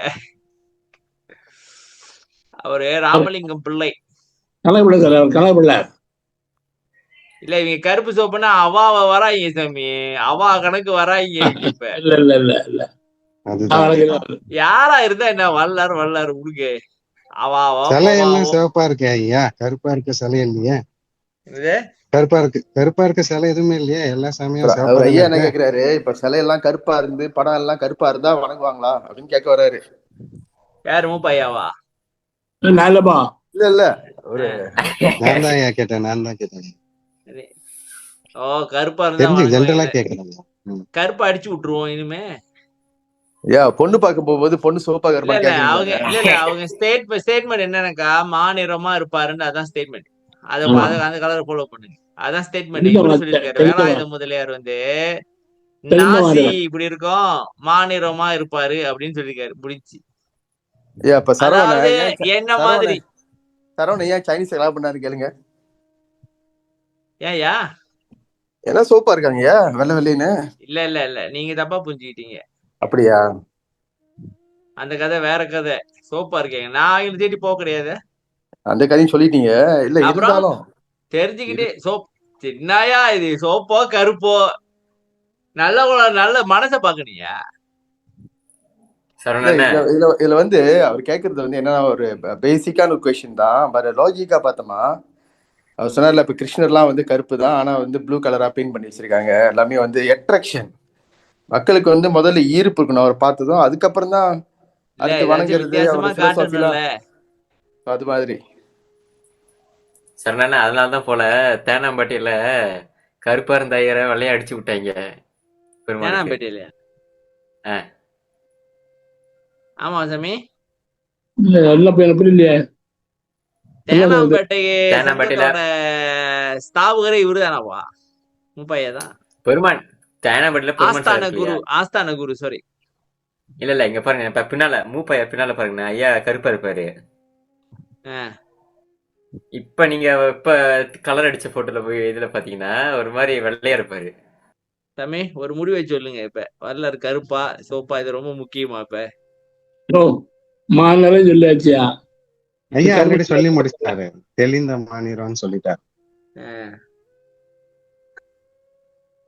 [SPEAKER 3] அவரு ராமலிங்கம் பிள்ளை.
[SPEAKER 1] கலைப்பிள்ளை
[SPEAKER 3] இல்ல, இவங்க கருப்பு சோப்புன்னா அவாவ வராங்க சாமி, அவா கணக்கு வராங்க. இப்ப
[SPEAKER 1] இல்ல
[SPEAKER 3] யாரா இருந்தா என்ன, வல்லாரு விடுங்க.
[SPEAKER 5] சிலையெல்லாம் சிவப்பா இருக்கு ஐயா, கருப்பா இருக்க சிலை இல்லையே. கருப்பா இருக்க சிலை எதுவுமே இல்லையா? எல்லா சாமியும்
[SPEAKER 9] ஐயா என்ன கேக்குறாரு, இப்ப சிலையெல்லாம் கருப்பா இருந்து படம் எல்லாம் கருப்பா இருந்தா வணங்குவாங்களா அப்படின்னு கேட்க வர்றாரு.
[SPEAKER 3] யாரு மூப்பாயாவா?
[SPEAKER 1] நல்லப்பா
[SPEAKER 9] இல்ல இல்ல ஒரு
[SPEAKER 5] நான் தான் ஐயா கேட்டேன்.
[SPEAKER 3] சரி. ஓ கருப்பா இருந்தா
[SPEAKER 5] தெரிஞ்சு ஜென்ரலா
[SPEAKER 3] வணங்குவாங்க.
[SPEAKER 5] கேக்குறேன்.
[SPEAKER 3] கருப்பா அடிச்சு விட்டுருவோம் இனிமே.
[SPEAKER 9] ஐயா பொண்ணு பார்க்க போகும்போது பொண்ணு சோப்பா
[SPEAKER 3] இல்ல
[SPEAKER 9] கருப்பான்னு
[SPEAKER 3] இல்ல அவங்க
[SPEAKER 9] கேக்குறீங்களா?
[SPEAKER 3] அவங்க ஸ்டேட்மெண்ட் என்னன்னாக்கா மாநிறமா இருப்பாருன்னு அதான் ஸ்டேட்மெண்ட்.
[SPEAKER 1] ஆமா.
[SPEAKER 3] அந்த கலரை ஃபாலோ பண்ணுங்க. அதான் ஸ்டேட்மெண்ட்.
[SPEAKER 1] தெரிந்த
[SPEAKER 3] இவரு
[SPEAKER 1] மா-
[SPEAKER 3] சொல்லியிருக்காரு
[SPEAKER 1] தெரிந்த
[SPEAKER 3] வேலாயுத
[SPEAKER 1] மா-
[SPEAKER 3] முதலியார் வந்து
[SPEAKER 1] தெரிந்த
[SPEAKER 3] நாசி
[SPEAKER 1] மாநிலம்.
[SPEAKER 3] இப்படி இருக்கும் மாநிறமா இருப்பாரு அப்படின்னு சொல்லியிருக்காரு. முடிச்சு.
[SPEAKER 9] ஐயா இப்ப சரவண
[SPEAKER 3] அதாவது
[SPEAKER 9] ஏன்
[SPEAKER 3] என்ன மாதிரி
[SPEAKER 9] சரவண ஏன் சைனீஸ் எல்லாம் பண்ணாரு கேளுங்க.
[SPEAKER 3] ஏன்யா?
[SPEAKER 9] ஏன்னா சோப்பா இருக்காங்க ஐயா வெள்ளை வெள்ளைன்னு.
[SPEAKER 3] இல்ல நீங்க தப்பா புரிஞ்சுக்கிட்டீங்க.
[SPEAKER 9] அப்படியா?
[SPEAKER 3] அந்த கதை வேற கதை. சோப்பா இருக்கீங்க. நான் இங்க தேடி போக கிடையாது.
[SPEAKER 9] அந்த கதையும் சொல்லிட்டீங்க. இல்ல
[SPEAKER 3] அப்புறம்
[SPEAKER 9] இருந்தாலும்
[SPEAKER 3] தெரிஞ்சுக்கிட்டே சின்னாயா இது சோப்போ கருப்போ நல்ல மனசை பாக்கணியா?
[SPEAKER 9] இல்ல, இதுல வந்து அவர் கேக்குறது வந்து என்னன்னா ஒரு பேசிக்கான ஒரு கொஸ்டின் தான். பட் லாஜிக்கா பார்த்தோமா அவர் சொன்னார்ல இப்ப கிருஷ்ணர்லாம் வந்து கருப்பு தான், ஆனா வந்து ப்ளூ கலரா பெயிண்ட் பண்ணி வச்சிருக்காங்க. எல்லாமே வந்து அட்ராக்ஷன். மக்களுக்கு வந்து முதல்ல ஈர்ப்பு இருக்கணும் அவர் பார்த்ததும், அதுக்கப்புறம் தான் அடுத்து வணங்குறது
[SPEAKER 3] வித்தியாசமா
[SPEAKER 9] அவரோட பிலோசாஃபிலாம்
[SPEAKER 3] காட்டணும்ல.
[SPEAKER 9] அது மாதிரி.
[SPEAKER 4] சரணானே அதனாலதான் போல தேனாம்பட்டியில கருப்பா இருந்த ஐயரை வெள்ளையா அடிச்சு விட்டாங்க பெருமாளுக்கு.
[SPEAKER 3] தேனாம்பேட்டையில. ஆமா சாமி.
[SPEAKER 1] இல்ல எல்லாம் போய் எப்படி இல்லையே.
[SPEAKER 3] தேனாம்பேட்டை
[SPEAKER 4] தேனாம்பேட்டையில
[SPEAKER 3] சங்கத்தோட ஸ்தாபகரே இவருதானாவா? முப்பையா தான்.
[SPEAKER 4] பெருமான் தேனாம்பேட்டையில பெருமான் சார் இல்லையா?
[SPEAKER 3] ஆஸ்தான குரு சாரி.
[SPEAKER 4] இல்ல இங்க பாருங்க இப்ப பின்னால மூப்பையா பின்னால பாருங்க ஐயா கருப்பா இருப்பாரு. இப்ப நீங்க இப்ப கலர் அடிச்ச போட்டோல போய் இதுல பாத்தீங்கன்னா ஒரு மாதிரி வெள்ளையா இருப்பாரு.
[SPEAKER 3] சாமி ஒரு முடிவை சொல்லுங்க. இப்ப வரலாறு கருப்பா சோப்பா இது ரொம்ப முக்கியமா? இப்ப
[SPEAKER 1] மாநிலம் சொல்லியாச்சியா?
[SPEAKER 5] ஐயா ஆல்ரெடி சொல்லி முடிச்சிட்டாரு. தெளிந்த மாநிலம்னு சொல்லிட்டாரு.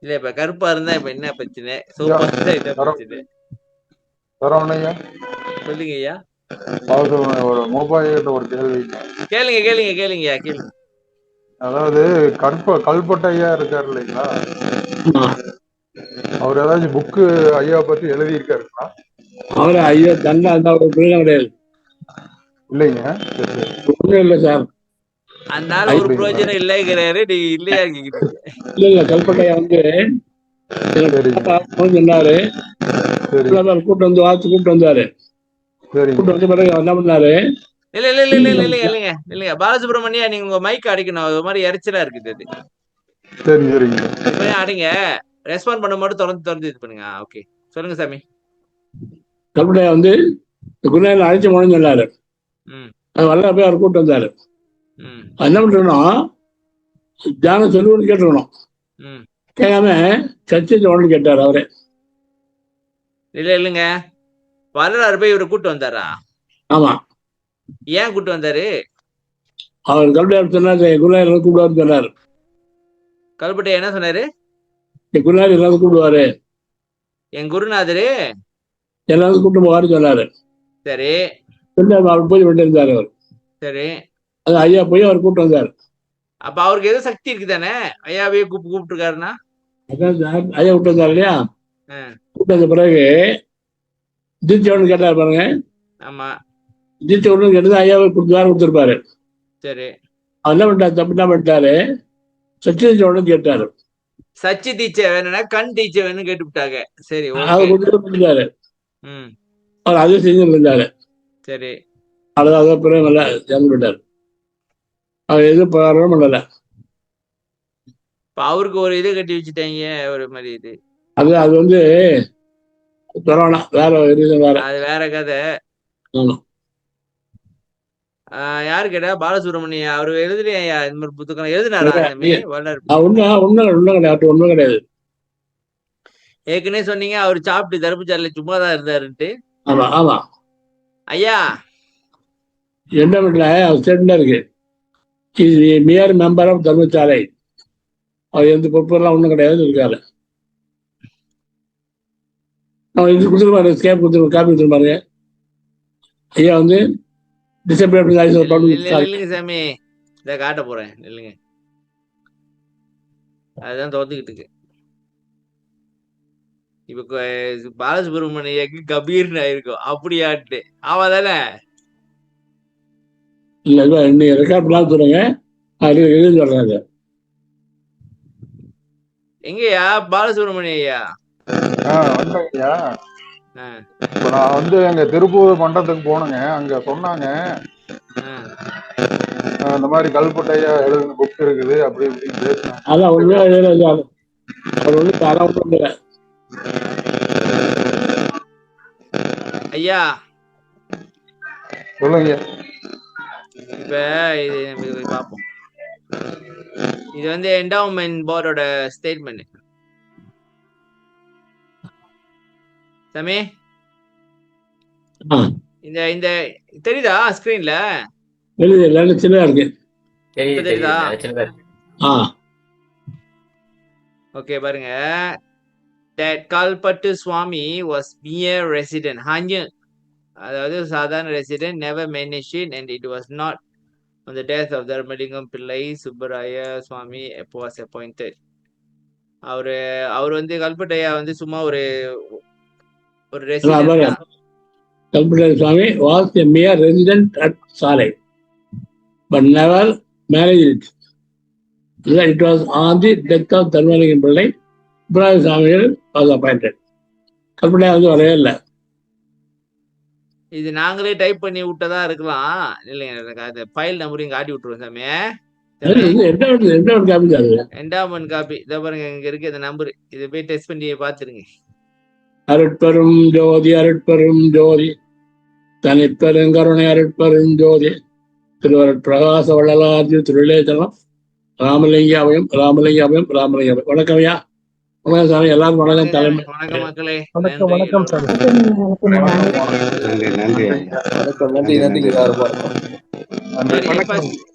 [SPEAKER 3] இல்ல இப்ப கருப்பா இருந்தா இப்ப என்ன பிரச்சனை? சோப்பா இருந்தா என்ன பிரச்சனை?
[SPEAKER 10] சரவணையா
[SPEAKER 3] சொல்லுங்க ஐயா.
[SPEAKER 10] அதாவது ஒரு மொபைல் ஒரு கேள்வி
[SPEAKER 3] கேளுங்க.
[SPEAKER 10] அதாவது கல்பட்ட ஐயா இருக்காரு இல்லைங்களா, அவர் ஏதாச்சும் புக்கு ஐயா பத்தி எழுதி இருக்காருங்களா?
[SPEAKER 1] அவரு ஐயா தண்டா ஒரு பிரயோஜனம் கிடையாது.
[SPEAKER 10] இல்லைங்க
[SPEAKER 1] ஒண்ணும் இல்லை சார்.
[SPEAKER 3] அதனால ஒரு பிரயோஜனம் இல்லைங்கிறாரு. நீங்க இல்லையா கேக்குறீங்க?
[SPEAKER 1] இல்ல கல்பட்டையா வந்து சொன்னாரு. கூட்டு வந்து கூப்பிட்டு வந்தாரு. கூப்பிட்டு வந்த பிறகு என்ன பண்ணாரு?
[SPEAKER 3] இல்லைங்க பாலசுப்ரமணியா நீங்க உங்க மைக் அடிக்கணும். அது மாதிரி இறைச்சலா இருக்குது. அது அடிங்க. ரெஸ்பாண்ட் பண்ண மட்டும் திறந்து இது பண்ணுங்க. ஓகே சொல்லுங்க சாமி.
[SPEAKER 1] கல்பட்டையா வந்து குருநாதர் அழைச்சி போனோம்னு சொன்னாரு. அது வரல போய் அவர் கூப்பிட்டு வந்தாரு. என்ன பண்றோம் தியானம் சொல்லுவோம்னு கேட்டுக்கணும். கேட்காம சர்ச்சை உடனே கேட்டாரு அவரே.
[SPEAKER 3] இல்லைங்க வரலாறு போய் இவரை கூட்டு வந்தாரா?
[SPEAKER 1] ஆமா.
[SPEAKER 3] ஏன் கூட்டு வந்தாரு?
[SPEAKER 1] அவர் கல்பட்டையார் சொன்னாரு குருநாதர் கூப்பிடுவாரு சொன்னாரு.
[SPEAKER 3] கல்பட்டையா என்ன சொன்னாரு?
[SPEAKER 1] குருநாதர் எல்லாரும் கூப்பிடுவாரு,
[SPEAKER 3] என் குருநாதரு
[SPEAKER 1] எல்லாரும் கூப்பிட்டு போவாரு சொன்னாரு.
[SPEAKER 3] சரி
[SPEAKER 1] அவர் பூஜை பண்ணிட்டு இருந்தாரு. அவர்
[SPEAKER 3] சரி
[SPEAKER 1] அது ஐயா போய் அவர் கூப்பிட்டு வந்தாரு.
[SPEAKER 3] அப்ப அவருக்கு எதுவும் சக்தி இருக்குதானே? ஐயாவே கூப்பிட்டு இருக்காருன்னா
[SPEAKER 1] அதான் ஐயா விட்டு வந்தாரு இல்லையா? கூப்பிட்டு வந்த பிறகு தீட்சை கேட்டாரு பாருங்க.
[SPEAKER 3] ஆமா
[SPEAKER 1] தீட்சை ஒன்று கேட்டது ஐயாவை கொடுத்துருப்பாரு.
[SPEAKER 3] சரி
[SPEAKER 1] அவர் என்ன பண்ணிட்டாரு? தப்பு என்ன பண்ணிட்டாரு? சச்சி உடனே கேட்டாரு.
[SPEAKER 3] சச்சி தீட்சை வேணும்னா கண் தீட்சை வேணும்னு கேட்டு விட்டாங்க. சரி
[SPEAKER 1] அவர் கொடுத்துட்டாரு.
[SPEAKER 3] ம்
[SPEAKER 1] அவர் அதே செஞ்சுட்டு இருந்தாரு.
[SPEAKER 3] சரி
[SPEAKER 1] அதான் பிறகு நல்லா இறந்து விட்டாரு. அவர் எதுவும் போராட்டம் பண்ணல.
[SPEAKER 3] அவருக்கு ஒரு இது கட்டி வச்சுட்டாங்க ஒரு மாதிரி இது.
[SPEAKER 1] அது வந்து கொரோனா வேற வேற
[SPEAKER 3] அது வேற கதை. யாரு கேட்டா? பாலசுப்ரமணியா அவரு எழுதுலையா இந்த மாதிரி புத்தகம் எழுதினாரா?
[SPEAKER 1] ஒண்ணும் கிடையாது.
[SPEAKER 3] ஏற்கனவே சொன்னீங்க அவர் சாப்பிட்டு தர்மசாலையில சும்மாதான் இருந்தாருன்ட்டு.
[SPEAKER 1] ஆமா ஆமா
[SPEAKER 3] ஐயா
[SPEAKER 1] என்ன பண்ணல ஸ்டேட்மெண்ட் இருக்கு. மியர் மெம்பர் ஆஃப் தர்மசாலை. அவர் எந்த பொறுப்பெல்லாம் ஒண்ணும் கிடையாது இருக்காரு. இது கொடுத்துருப்பாரு. ஸ்கேப் கொடுத்துருப்பாரு. காப்பி கொடுத்துருப்பாரு. ஐயா வந்து
[SPEAKER 3] இல்லைங்க சாமி இத காட்ட போறேன். இல்லைங்க அதுதான் தோத்துக்கிட்டு இருக்கு. இப்ப பாலசுப்ரமணியக்கு கபீர்னு ஆயிருக்கும் அப்படியாட்டு. ஆமா தானே?
[SPEAKER 1] இல்ல இல்ல நீங்க ரெக்கார்ட் பண்ணலாம் சொல்லுங்க, அது எழுதி வர்றாங்க.
[SPEAKER 3] எங்கய்யா பாலசுப்ரமணிய ஐயா?
[SPEAKER 10] வந்தேங்க ஐயா.
[SPEAKER 3] ஆ,
[SPEAKER 10] இப்ப நான் வந்து எங்க திருப்பூர் மண்டலத்துக்கு போனேங்க. அங்க சொன்னாங்க
[SPEAKER 3] ஆ.
[SPEAKER 10] இந்த மாதிரி கல்பட்டையா எழுதின புக் இருக்குது அப்படி இப்படின்னு பேசினாங்க.
[SPEAKER 1] அதான் ஒண்ணுமே எழுதல, அவர் ஒண்ணு தர ஒண்ணும் இல்லை.
[SPEAKER 3] ஐயா
[SPEAKER 10] சொல்லுங்க.
[SPEAKER 3] இப்ப இது நம்ம இது பார்ப்போம். இது வந்து என்டவுமெண்ட் போர்டோட ஸ்டேட்மெண்ட். சாமி
[SPEAKER 1] ஆ,
[SPEAKER 3] இந்த இந்த தெரியுதா ஸ்கிரீன்ல?
[SPEAKER 1] எழுதி இல்லை, சின்னதா இருக்கு.
[SPEAKER 3] இப்ப தெரியுதா?
[SPEAKER 4] சின்னதா இருக்கு.
[SPEAKER 1] ஆ,
[SPEAKER 3] ஓகே பாருங்க. That Kalpattu Swami was mere resident. hanya அதாவது சாதாரண resident, never mentioned, and it was not on the death of Dharmalingam Pillai Subbaraya Swami was appointed. அவர் வந்து கல்பட்டையா வந்து சும்மா ஒரு ரெசிடென்ட் தான்.
[SPEAKER 1] கல்பட்டை சுவாமி was a mere resident at Salai, but never married it. It was on the death of Dharmalingam Pillai, Subbaraya Swami was appointed. கல்பட்டையா வந்து வரவே இல்லை.
[SPEAKER 3] இது நாங்களே டைப் பண்ணி விட்டதா இருக்கலாம். இல்லைங்க, எனக்கு அந்த ஃபைல் நம்பரையும் காட்டி விட்டுருவோம் சாமி. என்டவுமெண்ட் காப்பி இதை பாருங்க, இங்க இருக்கு இந்த நம்பர். இதை போய் டெஸ்ட் பண்ணி பாத்துருங்க.
[SPEAKER 1] அருட்பெரும் ஜோதி அருட்பெரும் ஜோதி தனிப்பெருங்கருணை அருட்பெரும் ஜோதி திருவருட் பிரகாச வள்ளலாதி திருவிழேச்சலம் ராமலிங்க அபயம் ராமலிங்க அபயம் ராமலிங்க அபயம். வணக்கம் ஐயா. வணக்கம் சாமி. எல்லாரும் வணக்கம். தலைமை
[SPEAKER 3] வணக்கம் மக்களே.
[SPEAKER 7] வணக்கம் சார்.
[SPEAKER 5] நன்றி நன்றி.
[SPEAKER 9] நன்றி நன்றி.
[SPEAKER 3] நன்றி.